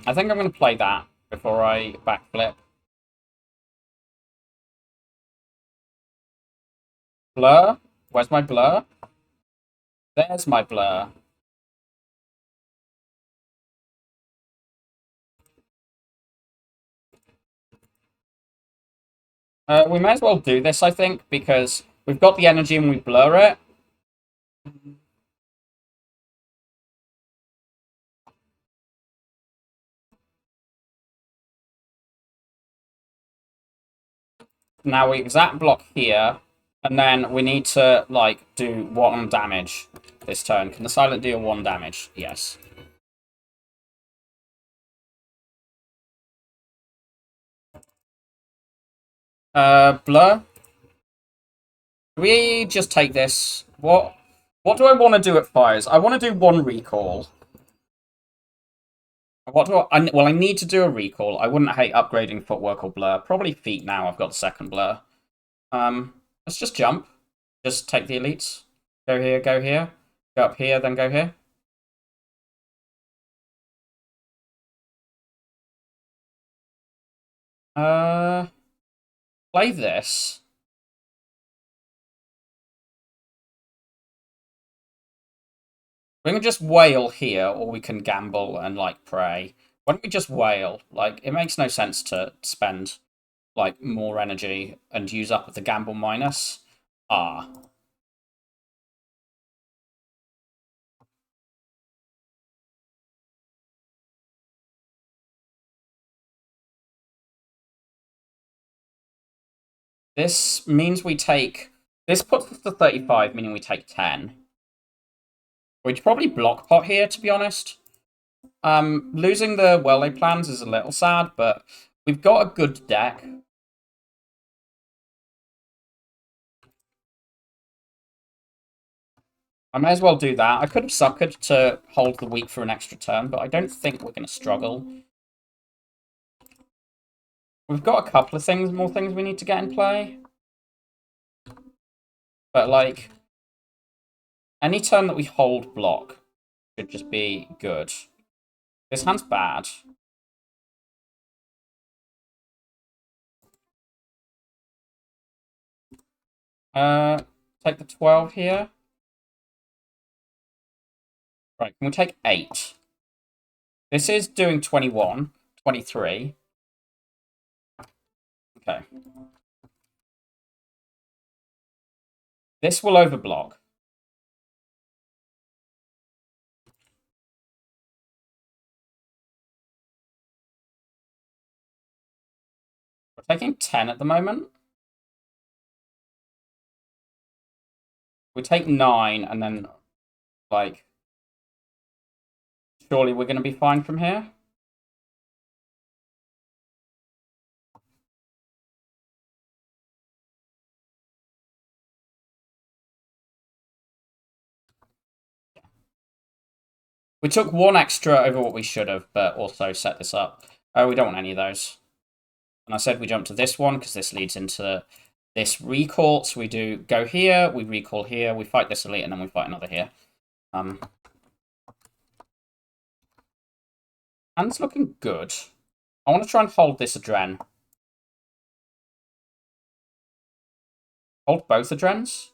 I think I'm going to play that before I backflip. Blur? Where's my Blur? There's my Blur. We may as well do this, I think, because we've got the energy and we Blur it. Now we exact block here, and then we need to, like, do 1 damage this turn. Can the Silent deal 1 damage? Yes. Blur? We just take this. What do I want to do at fires? I want to do 1 recall. What do well, I need to do a recall. I wouldn't hate upgrading footwork or blur. Probably feet now. I've got the second blur. Let's just jump. Just take the elites. Go here, go here. Go up here, then go here. Play this. We can just wail here, or we can gamble and, like, pray. Why don't we just wail? Like, it makes no sense to spend, like, more energy and use up the gamble minus. Ah. This means we take... This puts us to 35, meaning we take 10. We'd probably block pot here, to be honest. Losing the well-laid plans is a little sad, but we've got a good deck. I may as well do that. I could have suckered to hold the weak for an extra turn, but I don't think we're going to struggle. We've got a couple of more things we need to get in play. But, like, any turn that we hold block should just be good. This hand's bad. Take the 12 here. Right, can we take 8? This is doing 21, 23. Okay. This will overblock. We're taking 10 at the moment. We take 9 and then, like, surely we're going to be fine from here. We took 1 extra over what we should have, but also set this up. Oh, we don't want any of those. And I said we jump to this one because this leads into this recall. So we do go here, we recall here, we fight this elite, and then we fight another here. Hand's looking good. I want to try and hold this Adren. Hold both Adrens.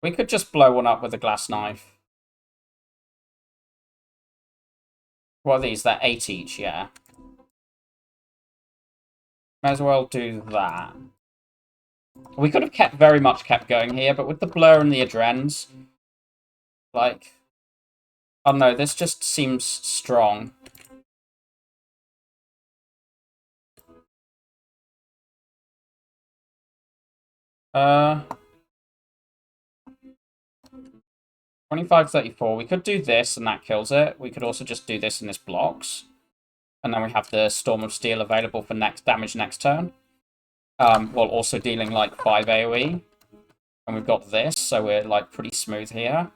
We could just blow one up with a glass knife. What are these? They're 8 each, yeah. May as well do that. We could have very much kept going here, but with the blur and the adrens, like, oh no, this just seems strong. Uh, 25-34. We could do this and that kills it. We could also just do this and this blocks. And then we have the Storm of Steel available for next damage next turn. While also dealing like 5 AoE. And we've got this, so we're like pretty smooth here.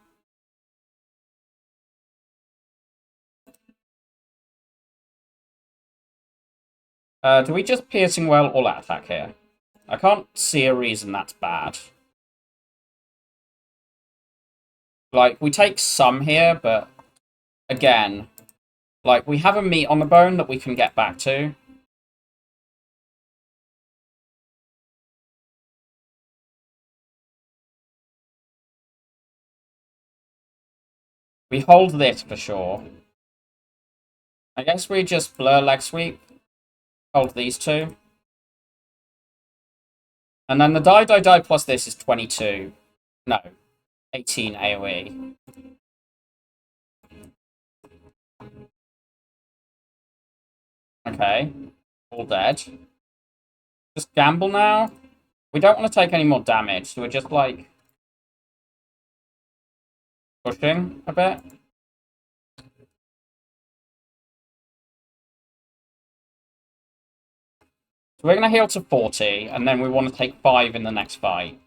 Do we just Piercing Well all out attack here? I can't see a reason that's bad. Like, we take some here, but again, like, we have a meat on the bone that we can get back to. We hold this for sure. I guess we just blur leg sweep. Hold these two. And then the die plus this is 22. No. 18 AoE. Okay. All dead. Just gamble now. We don't want to take any more damage, so we're just like pushing a bit. So we're going to heal to 40, and then we want to take 5 in the next fight.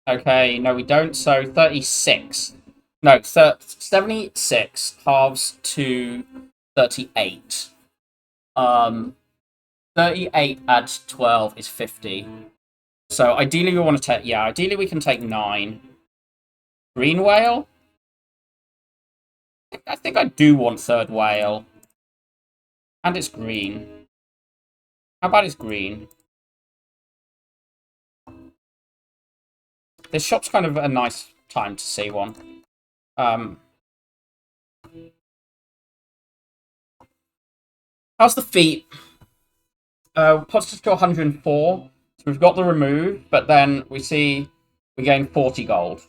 Okay, no, we don't. So 36. No, 76 halves to 38. 38 add 12 is 50. So ideally we want to take, yeah, ideally we can take 9. Green whale? I think I do want third whale. And it's green. How about it's green? This shop's kind of a nice time to see one. How's the feet? Positive to 104. So we've got the remove, but then we see we gain 40 gold.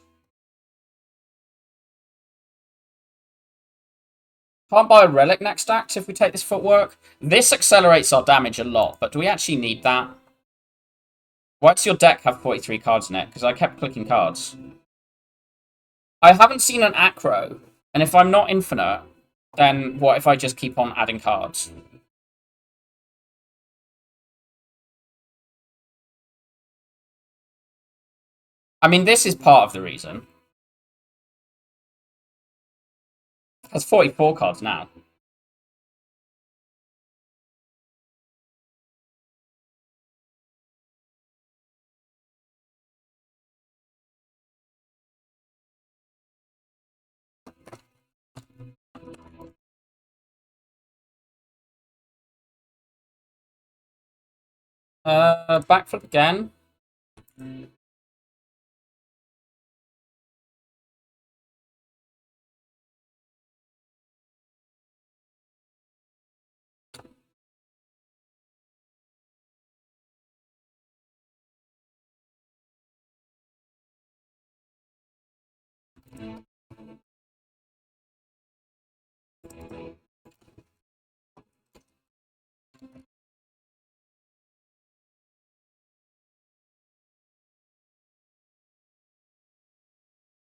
Can't buy a relic next act if we take this footwork. This accelerates our damage a lot, but do we actually need that? Why does your deck have 43 cards in it? Because I kept clicking cards. I haven't seen an acro, and if I'm not infinite, then what if I just keep on adding cards? I mean, this is part of the reason. It has 44 cards now. Backflip again.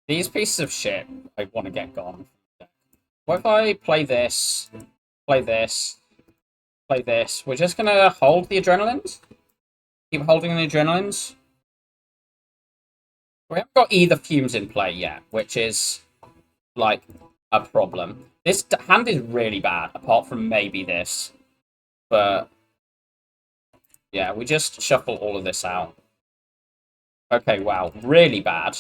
These pieces of shit, I want to get gone. What if I play this, play this, play this? We're just going to hold the adrenalines? Keep holding the adrenalines? We haven't got either fumes in play yet, which is, like, a problem. This hand is really bad, apart from maybe this. But, yeah, we just shuffle all of this out. Okay, wow, really bad.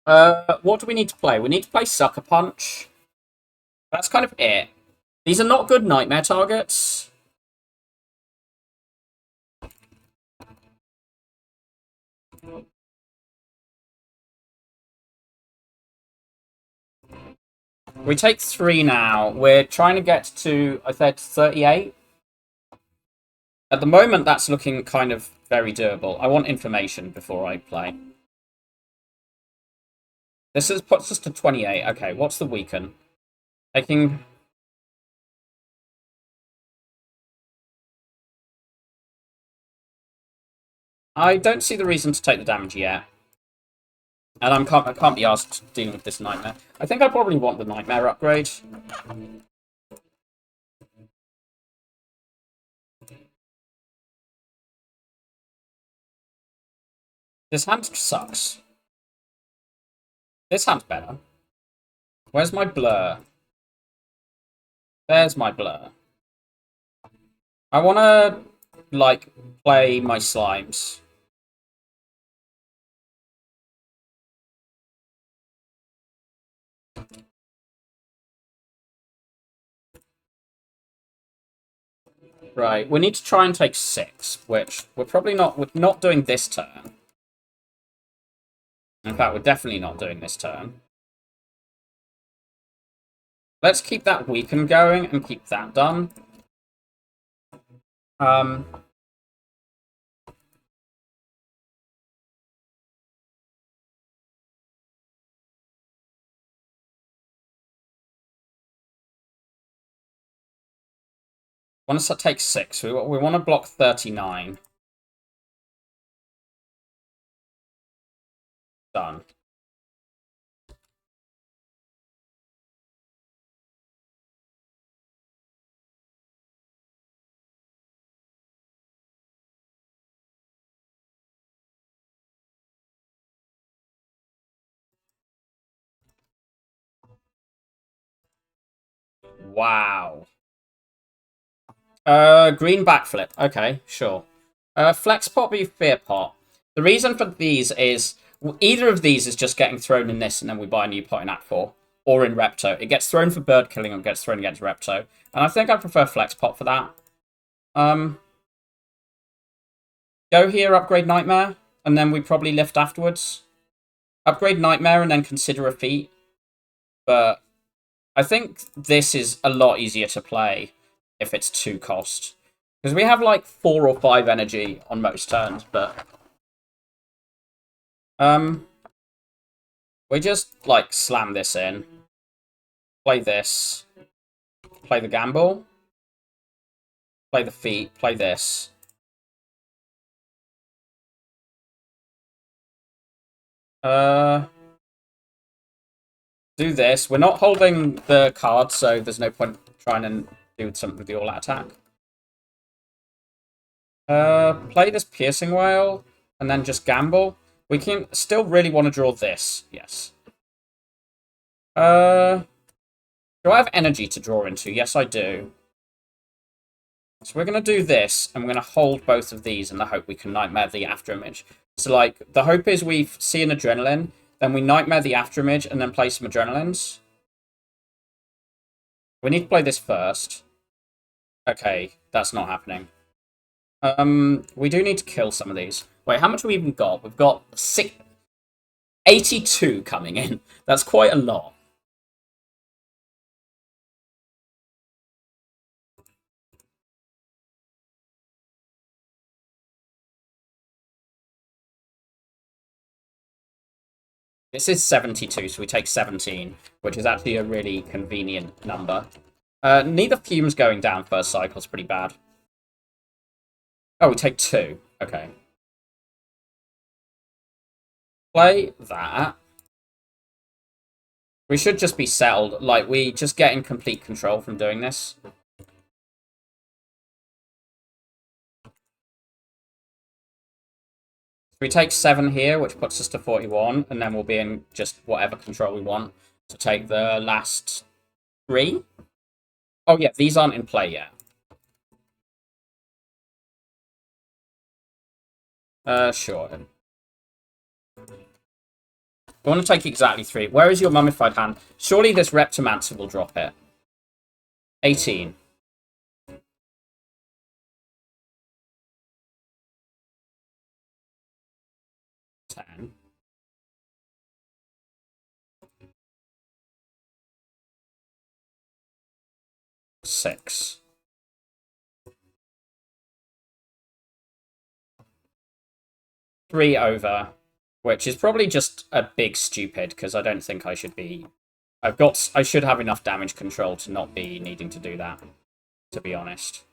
What do we need to play? We need to play Sucker Punch. That's kind of it. These are not good nightmare targets. We take 3 now. We're trying to get to, I said, 38. At the moment, that's looking kind of very doable. I want information before I play. Puts us to 28. Okay, what's the weaken? Taking... I don't see the reason to take the damage yet. And I can't be asked dealing with this nightmare. I think I probably want the nightmare upgrade. This hand sucks. This hand's better. Where's my blur? There's my blur. I want to, like, play my slimes. Right, we need to try and take 6, which we're not doing this turn. In fact, we're definitely not doing this turn. Let's keep that weaken going and keep that done. Want to take 6. We want to block 39. Done. Wow. Green backflip. Okay, sure. Flex pot v fear pot. The reason for these is either of these is just getting thrown in this, and then we buy a new pot in Act 4 or in Repto. It gets thrown for bird killing or gets thrown against Repto, and I think I prefer flex pot for that. Go here, upgrade Nightmare, and then we probably lift afterwards. Upgrade Nightmare and then consider a feat, but I think this is a lot easier to play if it's 2 cost. Because we have like 4 or 5 energy on most turns, but... we just, like, slam this in. Play this. Play the gamble. Play the feat. Play this. Do this. We're not holding the card, so there's no point trying to do something with the all-out attack. Play this Piercing Whale, and then just gamble. We can still really want to draw this. Yes. Do I have energy to draw into? Yes, I do. So we're going to do this, and we're going to hold both of these in the hope we can Nightmare the Afterimage. So, like, the hope is we see an Adrenaline, then we Nightmare the Afterimage, and then play some Adrenalines. We need to play this first. Okay, that's not happening. We do need to kill some of these. Wait, how much have we even got? We've got 82 coming in. That's quite a lot. This is 72, so we take 17, which is actually a really convenient number. Neither Fume's going down first cycle is pretty bad. Oh, we take 2. Okay. Play that. We should just be settled. Like, we just get in complete control from doing this. We take 7 here, which puts us to 41, and then we'll be in just whatever control we want to take the last 3. Oh, yeah, these aren't in play yet. Sure. I want to take exactly 3. Where is your Mummified Hand? Surely this Reptomancer will drop it. 18. Ten. 6. 3 over, which is probably just a big stupid, because I don't think I should be... I should have enough damage control to not be needing to do that, to be honest.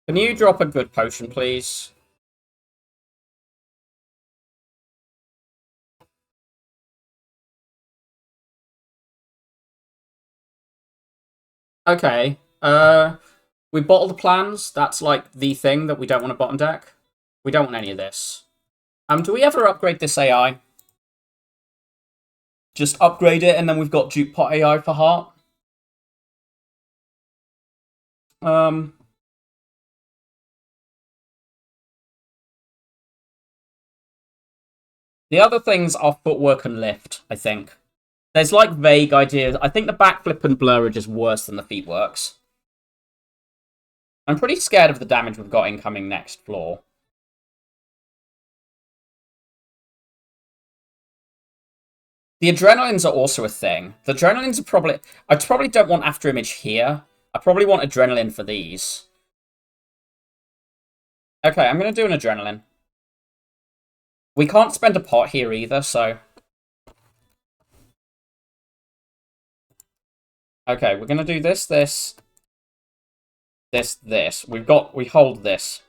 Can you drop a good potion, please? Okay. We bottle the plans. That's like the thing that we don't want to bottom deck. We don't want any of this. Do we ever upgrade this AI? Just upgrade it, and then we've got Duke Pot AI for heart. The other things are footwork and lift, I think. There's like vague ideas. I think the backflip and blur are just worse than the feet works. I'm pretty scared of the damage we've got incoming next floor. The adrenalines are also a thing. The adrenalines are probably... I probably don't want after image here. I probably want adrenaline for these. Okay, I'm going to do an adrenaline. We can't spend a pot here either, so... Okay, we're going to do this. We hold this.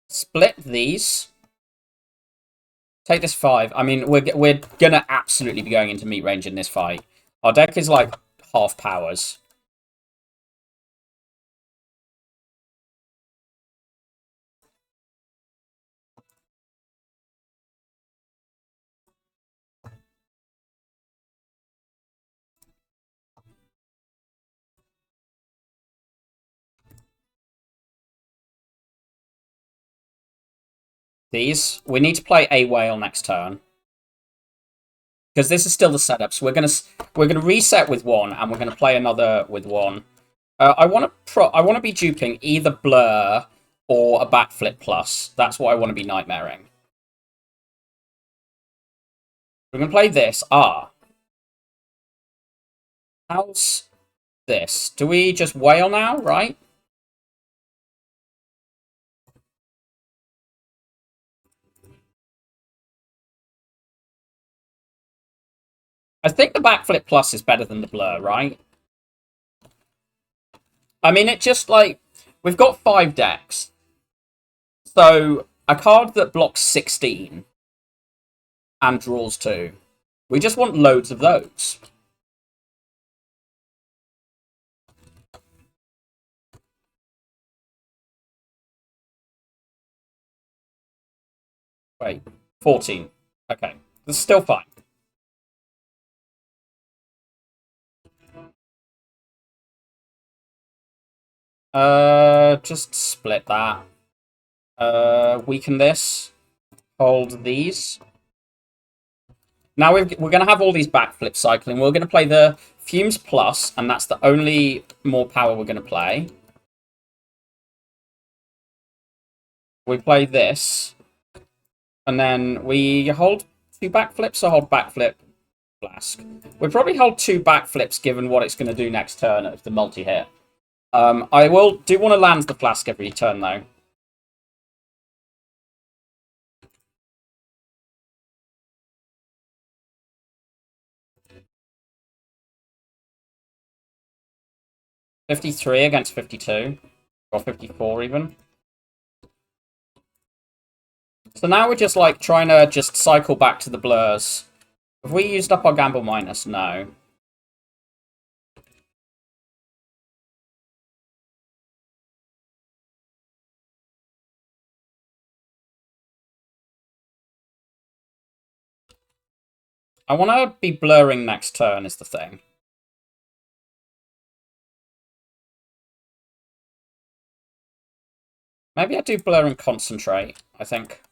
Split these. Take this 5. I mean, we're gonna absolutely be going into meat range in this fight. Our deck is like half powers. These. We need to play a whale next turn. Because this is still the setup, so we're gonna reset with 1, and we're gonna play another with 1. I want to be duping either blur or a backflip plus. That's what I want to be nightmaring. We're gonna play this. How's this? Do we just whale now, right? I think the backflip plus is better than the blur, right? I mean, it just like... We've got 5 decks. So, a card that blocks 16 and draws 2. We just want loads of those. Wait, 14. Okay, that's still fine. Just split that. Weaken this. Hold these. Now we're going to have all these backflips cycling. We're going to play the Fumes Plus, and that's the only more power we're going to play. We play this. And then we hold 2 backflips or hold backflip flask. We probably hold 2 backflips given what it's going to do next turn if the multi-hit. I do want to land the flask every turn, though. $53 against 52. Or 54, even. So now we're just, like, trying to just cycle back to the blurs. Have we used up our gamble minus? No. I want to be blurring next turn is the thing. Maybe I do blur and concentrate, I think.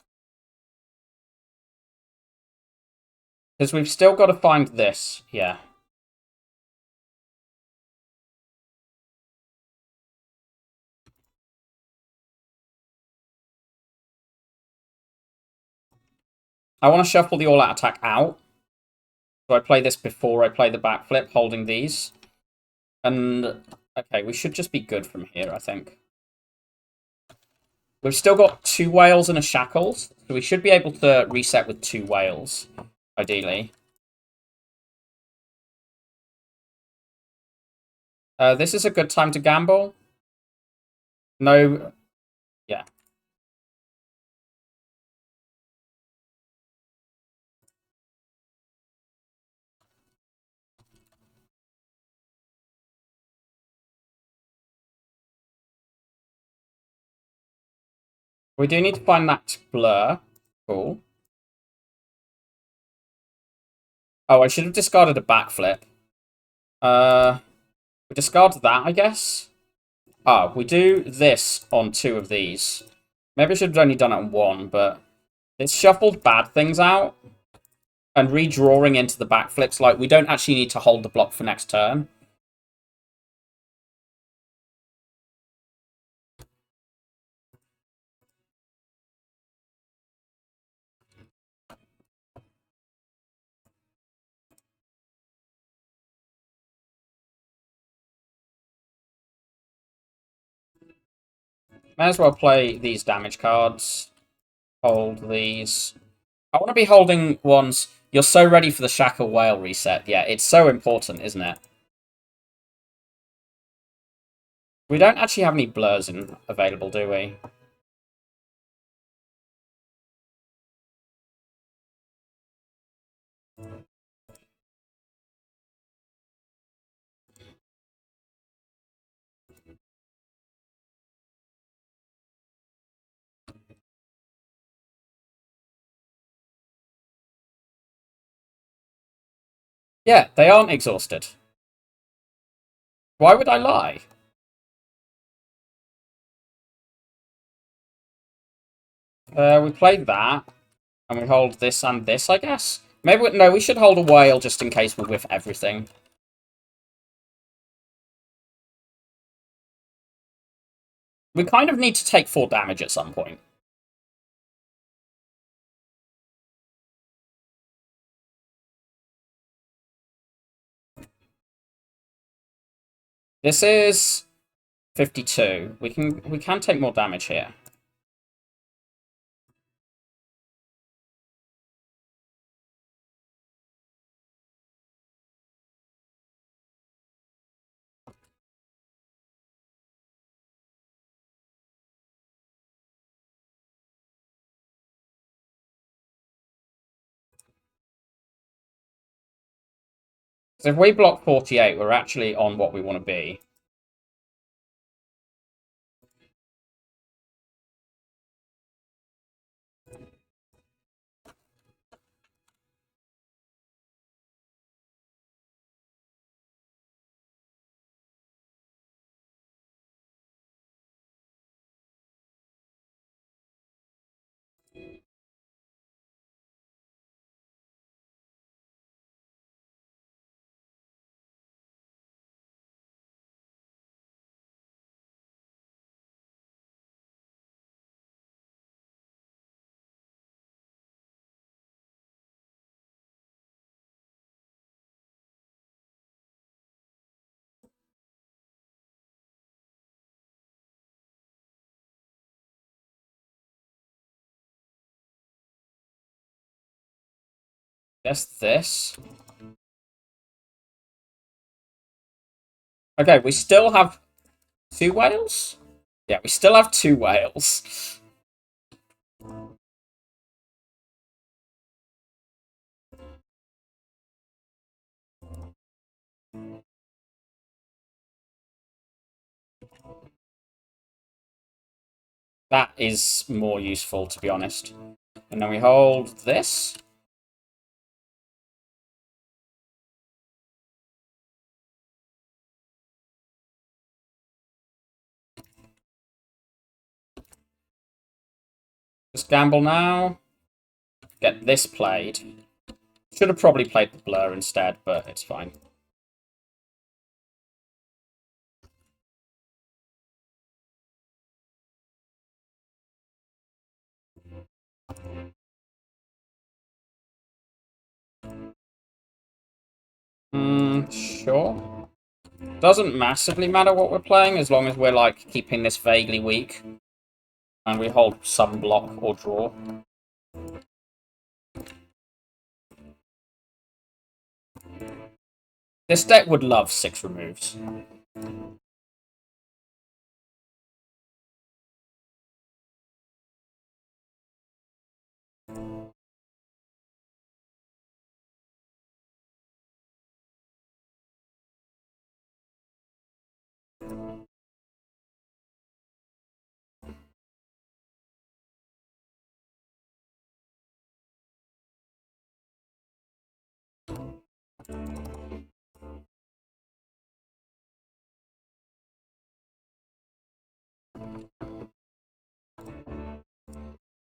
Because we've still got to find this, yeah. I want to shuffle the all-out attack out. So I play this before I play the backflip, holding these. And, okay, we should just be good from here, I think. We've still got 2 whales and a shackles, so we should be able to reset with 2 whales, ideally. This is a good time to gamble. No, yeah. We do need to find that blur. Cool. Oh, I should have discarded a backflip. We discard that, I guess. Ah, we do this on 2 of these. Maybe I should have only done it on 1, but it's shuffled bad things out. And redrawing into the backflips, like, we don't actually need to hold the block for next turn. May as well play these damage cards. Hold these. I want to be holding ones. You're so ready for the Shackle Whale reset. Yeah, it's so important, isn't it? We don't actually have any blurs available, do we? Yeah, they aren't exhausted. Why would I lie? We played that, and we hold this and this, I guess? Maybe, no, we should hold a whale just in case we whiff everything. We kind of need to take 4 damage at some point. This is 52. We can take more damage here. So if we block 48, we're actually on what we want to be. Guess this. Okay, we still have 2 whales? Yeah, we still have 2 whales. That is more useful, to be honest. And then we hold this. Just gamble now. Get this played. Should have probably played the blur instead, but it's fine. Sure. Doesn't massively matter what we're playing, as long as we're, like, keeping this vaguely weak. And we hold some block or draw. This deck would love 6 removes.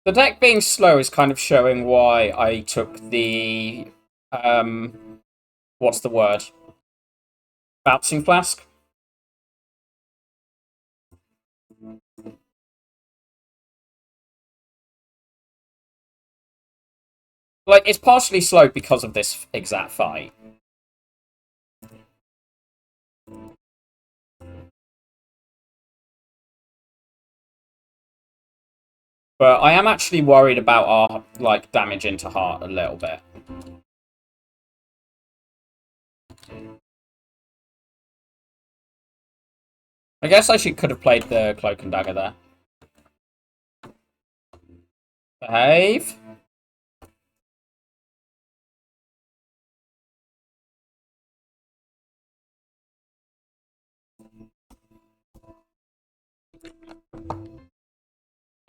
The deck being slow is kind of showing why I took the... what's the word? Bouncing Flask? Like, it's partially slow because of this exact fight. But I am actually worried about our, like, damage into heart a little bit. I guess I could have played the Cloak and Dagger there. Behave.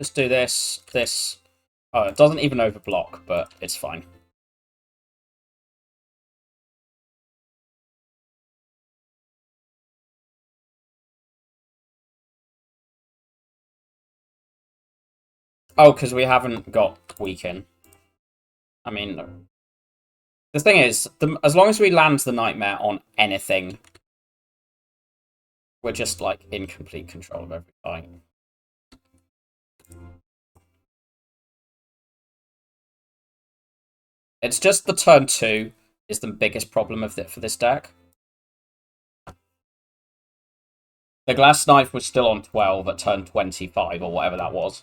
Just do this, this. Oh, it doesn't even overblock, but it's fine. Oh, because we haven't got Weaken. I mean, the thing is, as long as we land the Nightmare on anything, we're just, like, in complete control of every fight. It's just the turn 2 is the biggest problem of it for this deck. The Glass Knife was still on 12 at turn 25, or whatever that was.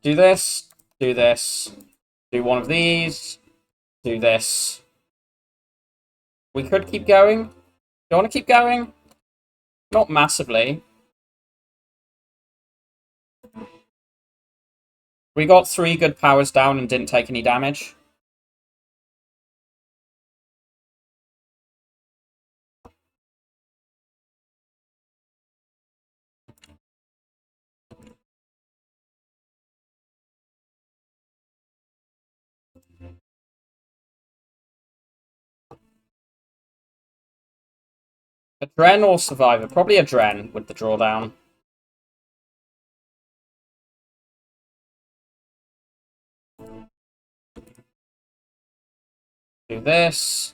Do this, do this, do one of these, do this. We could keep going. Do you want to keep going? Not massively. We got 3 good powers down and didn't take any damage. A Dren or Survivor? Probably a Dren with the drawdown. Do this.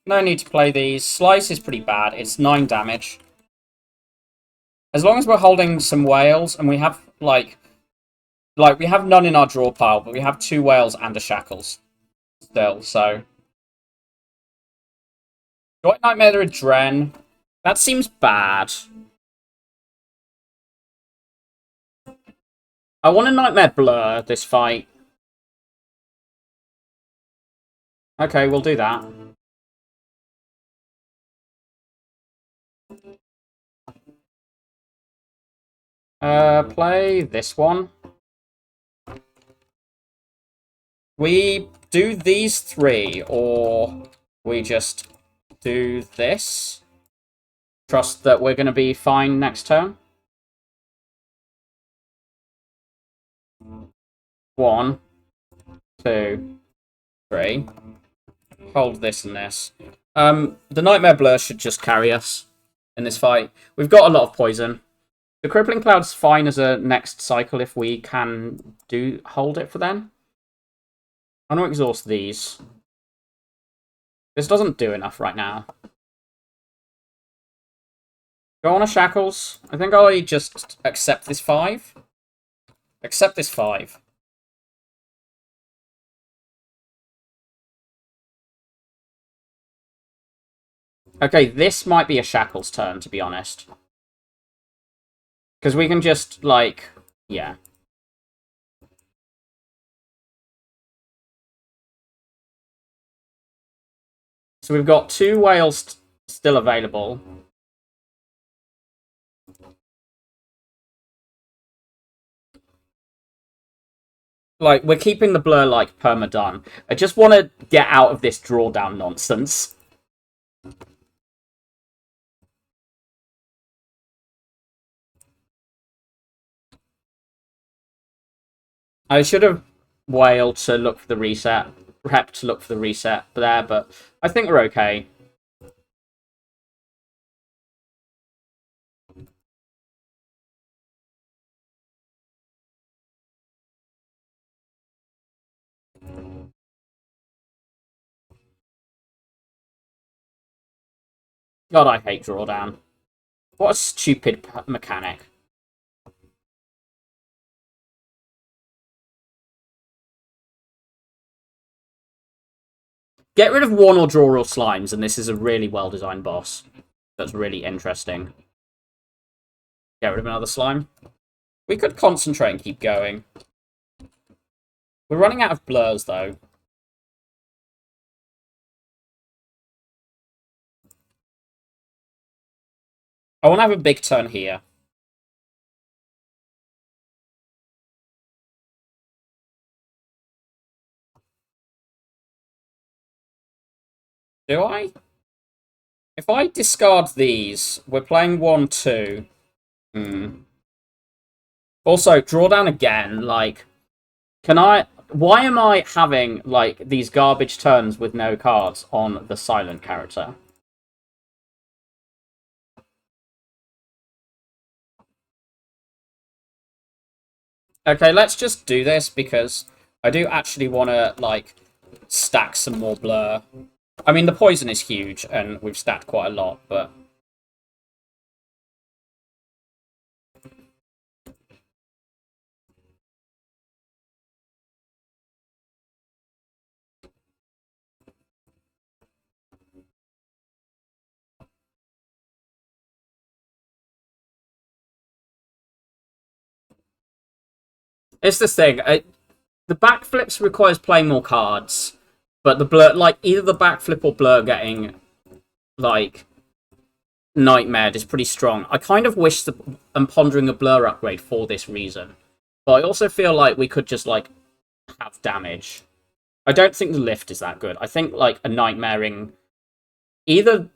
No need to play these. Slice is pretty bad. It's 9 damage. As long as we're holding some whales, and we have, like, we have none in our draw pile, but we have 2 whales and a shackles still, so... Do I Nightmare a Dren? That seems bad. I want a Nightmare Blur this fight. Okay, we'll do that. Play this one. We do these 3, or we just do this. Trust that we're going to be fine next turn. 1, 2, 3. Hold this and this. The Nightmare Blur should just carry us in this fight. We've got a lot of poison. The Crippling Cloud's fine as a next cycle if we can hold it for then. I want to exhaust these. This doesn't do enough right now. Go on a Shackles. I think I'll just accept this 5. Accept this 5. Okay, this might be a Shackles turn, to be honest. Because we can just, like... Yeah. So we've got 2 whales still available. Like, we're keeping the blur, like, perma-done. I just want to get out of this drawdown nonsense. I should have whaled to look for the reset. Prep to look for the reset there, but I think we're okay. God, I hate drawdown. What a stupid mechanic. Get rid of 1 or draw all slimes, and this is a really well-designed boss. That's really interesting. Get rid of another slime. We could concentrate and keep going. We're running out of blurs, though. I want to have a big turn here. Do I? If I discard these, we're playing 1-2. Also, draw down again. Like, can I... Why am I having, like, these garbage turns with no cards on the silent character? Okay, let's just do this, because I do actually want to, like, stack some more blur. I mean, the poison is huge, and we've stacked quite a lot, but... It's this thing. The backflips requires playing more cards, but the blur, like, either the backflip or blur getting, like, nightmared is pretty strong. I kind of wish I'm pondering a blur upgrade for this reason, but I also feel like we could just, like, have damage. I don't think the lift is that good. I think, like, a nightmaring... Either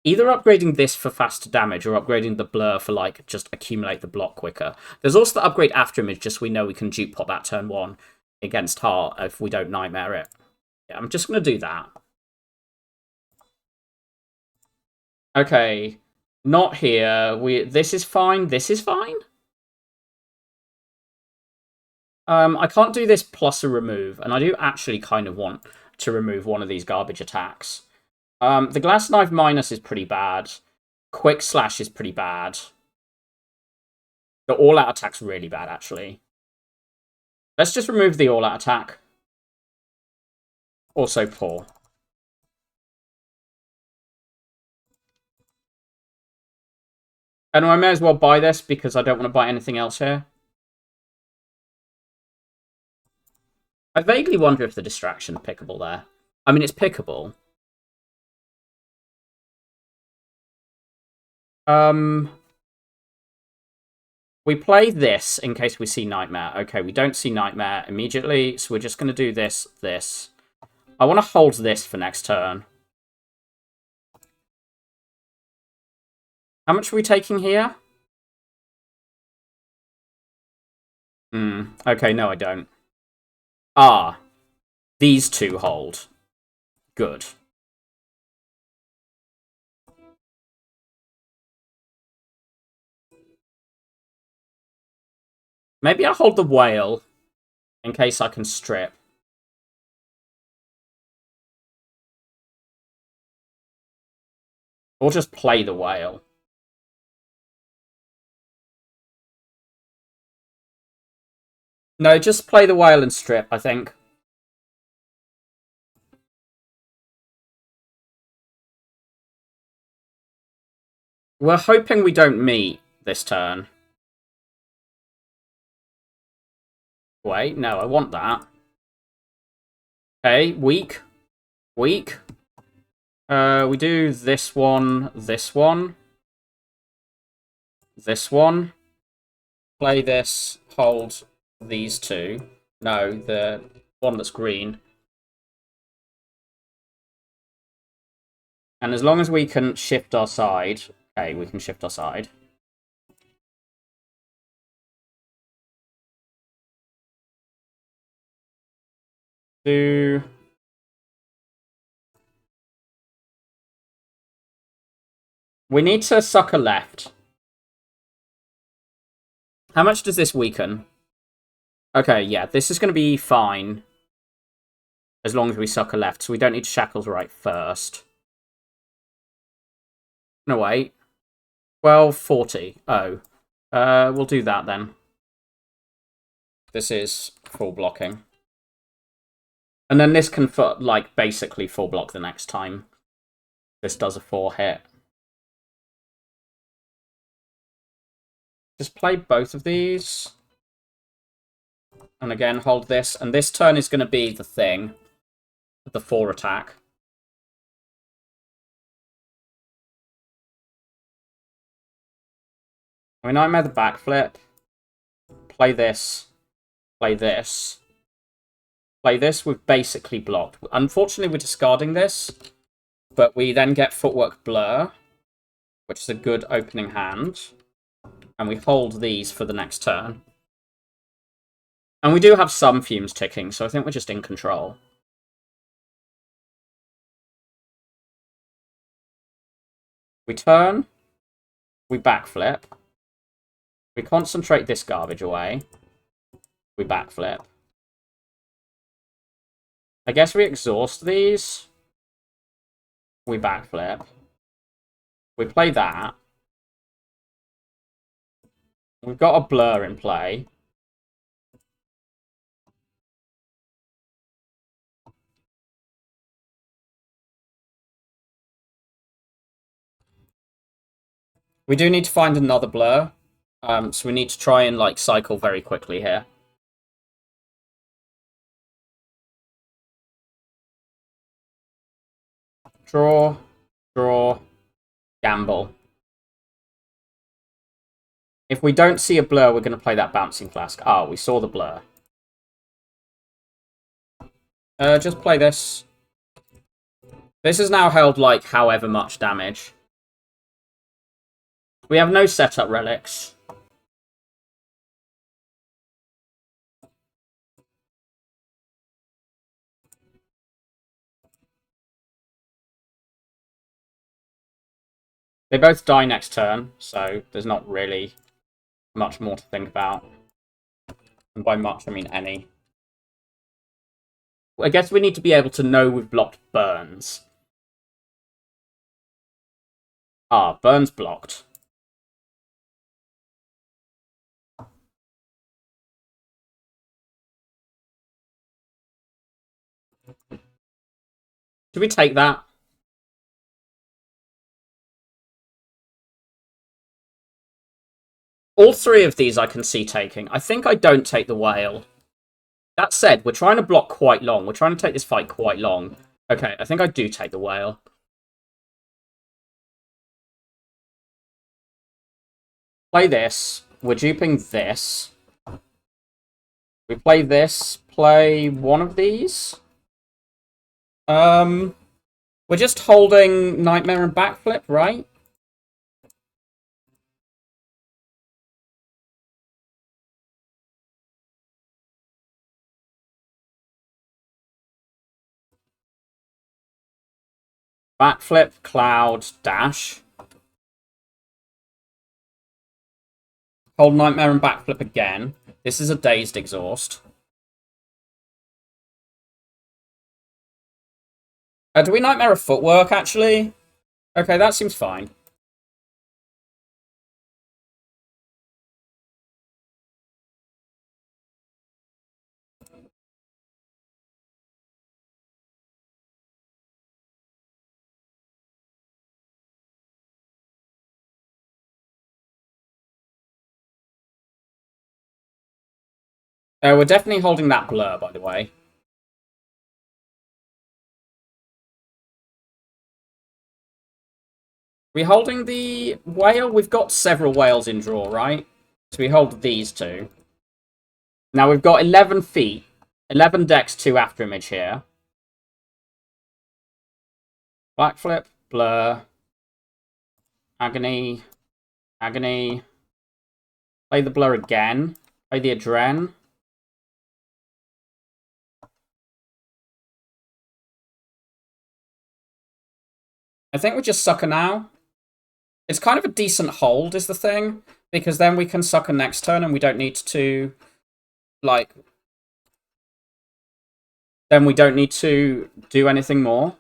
upgrading this for faster damage or upgrading the blur for, like, just accumulate the block quicker. There's also the upgrade after image, just so we know we can dupe pop that turn 1 against Heart if we don't nightmare it. Yeah, I'm just going to do that. Okay. Not here. This is fine. This is fine? I can't do this plus a remove, and I do actually kind of want to remove one of these garbage attacks. The Glass Knife minus is pretty bad. Quick Slash is pretty bad. The all-out attack's really bad, actually. Let's just remove the all-out attack. Also poor. And I may as well buy this because I don't want to buy anything else here. I vaguely wonder if the distraction's pickable there. I mean, it's pickable. We play this in case we see Nightmare. Okay, we don't see Nightmare immediately, so we're just going to do this. I want to hold this for next turn. How much are we taking here? Okay, no, I don't. Ah. These 2 hold. Good. Maybe I'll hold the whale in case I can strip. Or just play the whale. No, just play the whale and strip, I think. We're hoping we don't meet this turn. Wait, no, I want that. Okay, weak. Weak. We do this one, this one. This one. Play this, hold these two. No, the one that's green. And as long as we can shift our side... Okay, we can shift our side. We need to sucker left. How much does this weaken? Okay, yeah, this is going to be fine. As long as we sucker left, so we don't need shackles right first. No, wait. 1240. Oh. We'll do that then. This is full blocking. And then this can, like, basically full block the next time. This does a 4 hit. Just play both of these. And again, hold this. And this turn is going to be the thing. The 4 attack. I mean, I made the backflip. Play this. Play this. Play this. We've basically blocked. Unfortunately, we're discarding this. But we then get Footwork Blur. Which is a good opening hand. And we hold these for the next turn. And we do have some fumes ticking, so I think we're just in control. We turn. We backflip. We concentrate this garbage away. We backflip. I guess we exhaust these. We backflip. We play that. We've got a blur in play. We do need to find another blur. So we need to try and, like, cycle very quickly here. Draw. Draw. Gamble. If we don't see a blur, we're going to play that Bouncing Flask. Ah, we saw the blur. Just play this. This has now held, like, however much damage. We have no setup relics. They both die next turn, so there's not really much more to think about. And by much, I mean any. I guess we need to be able to know we've blocked Burns. Ah, Burns blocked. Should we take that? All three of these I can see taking. I think I don't take the whale. That said, we're trying to block quite long. We're trying to take this fight quite long. Okay, I think I do take the whale. Play this. We're duping this. We play this. Play one of these. We're just holding Nightmare and Backflip, right? Backflip, Cloud, Dash. Hold Nightmare and backflip again. This is a dazed exhaust. Do we Nightmare a footwork, actually? Okay, that seems fine. We're definitely holding that blur, by the way. We're holding the whale? We've got several whales in draw, right? So we hold these two. Now we've got 11 feet. 11 decks, 2 afterimage here. Backflip, blur. Agony. Agony. Play the blur again. Play the adren. I think we just sucker now. It's kind of a decent hold, is the thing. Because then we can sucker next turn and we don't need to, like... Then we don't need to do anything more.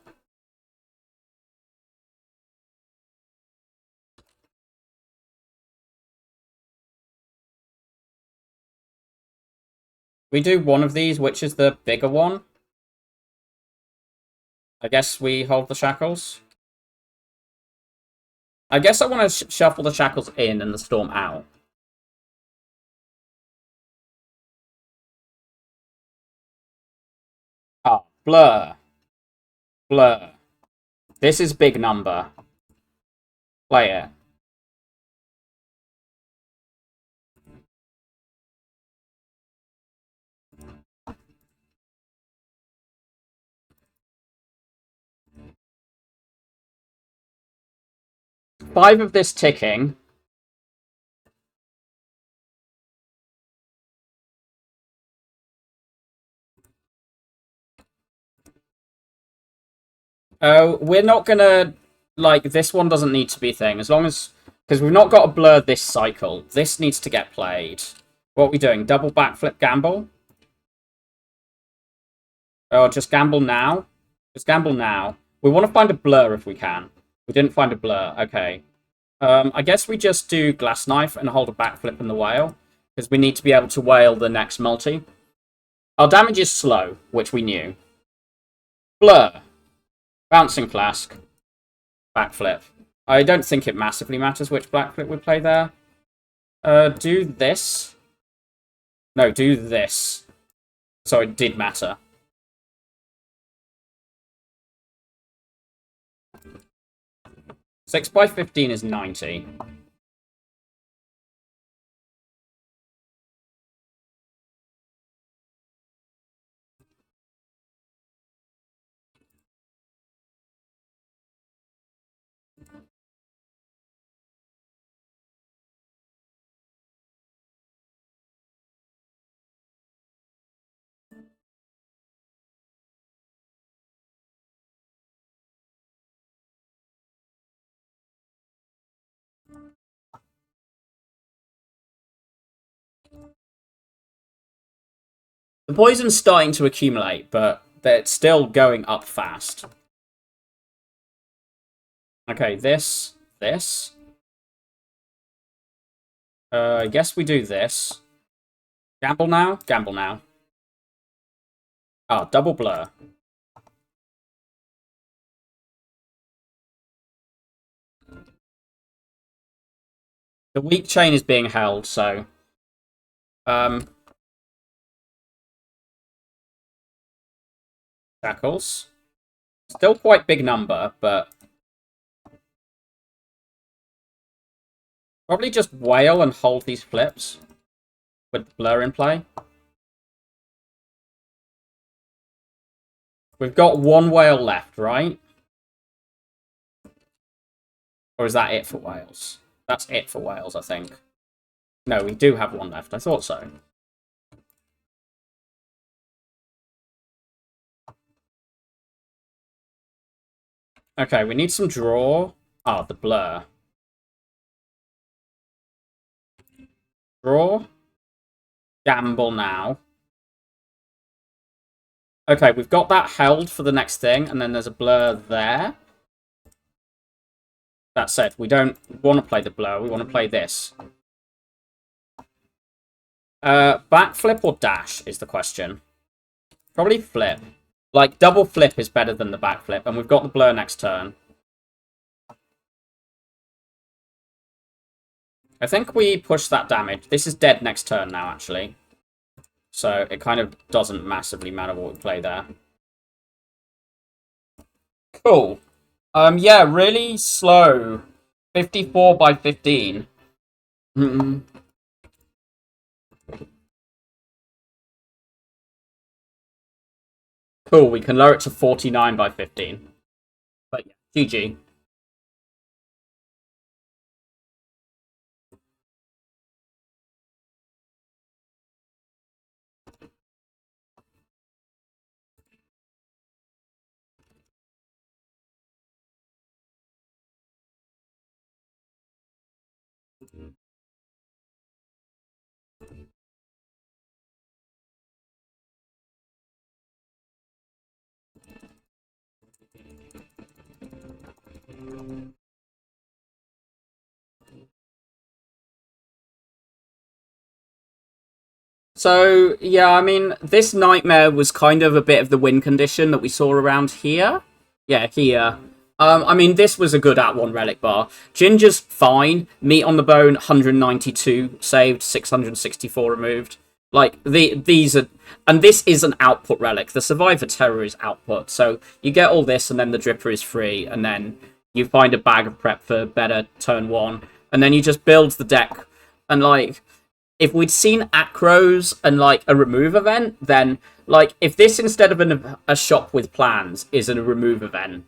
We do one of these, which is the bigger one. I guess we hold the shackles. I guess I want to shuffle the shackles in and the storm out. Ah, blur. Blur. This is big number. Play it. Five of this ticking. Oh, we're not gonna... Like, this one doesn't need to be a thing. As long as... Because we've not got a blur this cycle. This needs to get played. What are we doing? Double backflip gamble? Oh, just gamble now? Just gamble now. We want to find a blur if we can. We didn't find a blur. Okay. I guess we just do glass knife and hold a backflip in the whale. Because we need to be able to whale the next multi. Our damage is slow, which we knew. Blur. Bouncing flask. Backflip. I don't think it massively matters which backflip we play there. Do this. No, do this. So it did matter. Six by 15 is 90. The poison's starting to accumulate, but it's still going up fast. Okay, this. I guess we do this. Gamble now? Gamble now. Ah, double blur. The weak chain is being held, so... Shackles. Still quite big number, but... Probably just whale and hold these flips. With the blur in play. We've got one whale left, right? Or is that it for whales? That's it for whales, I think. No, we do have one left. I thought so. Okay, we need some draw. Ah, the blur. Draw. Gamble now. Okay, we've got that held for the next thing, and then there's a blur there. That said, we don't want to play the blur, we want to play this. Backflip or dash is the question. Probably flip. Like, double flip is better than the backflip, and we've got the blur next turn. I think we push that damage. This is dead next turn now, actually. So it kind of doesn't massively matter what we play there. Cool. Yeah, really slow. 54 by 15. Cool, we can lower it to 49 by 15. But yeah, GG. So, yeah, I mean, this nightmare was kind of a bit of the win condition that we saw around here. Yeah, here. I mean, this was a good @1 relic bar. Ginger's fine. Meat on the bone, 192 saved, 664 removed. Like, these are... And this is an output relic. The Survivor Terror is output. So, you get all this, and then the Dripper is free, and then you find a bag of prep for better turn 1. And then you just build the deck, and, like... If we'd seen acros and like a remove event, then like if this instead of a shop with plans is a remove event,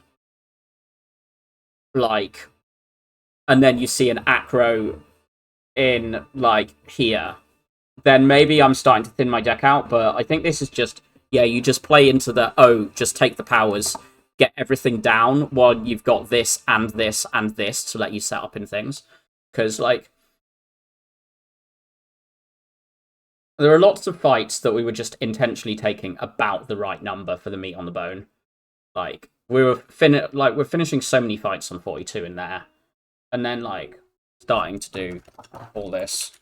like, and then you see an acro in like here, then maybe I'm starting to thin my deck out. But I think this is just, yeah, you just play into the just take the powers, get everything down while you've got this and this and this to let you set up in things, because like. There are lots of fights that we were just intentionally taking about the right number for the meat on the bone. Like we're finishing so many fights on 42 in there, and then like starting to do all this.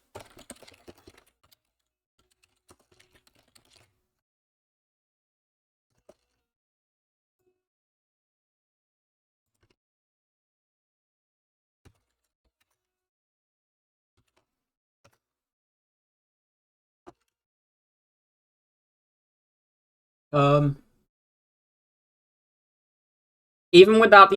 Even without the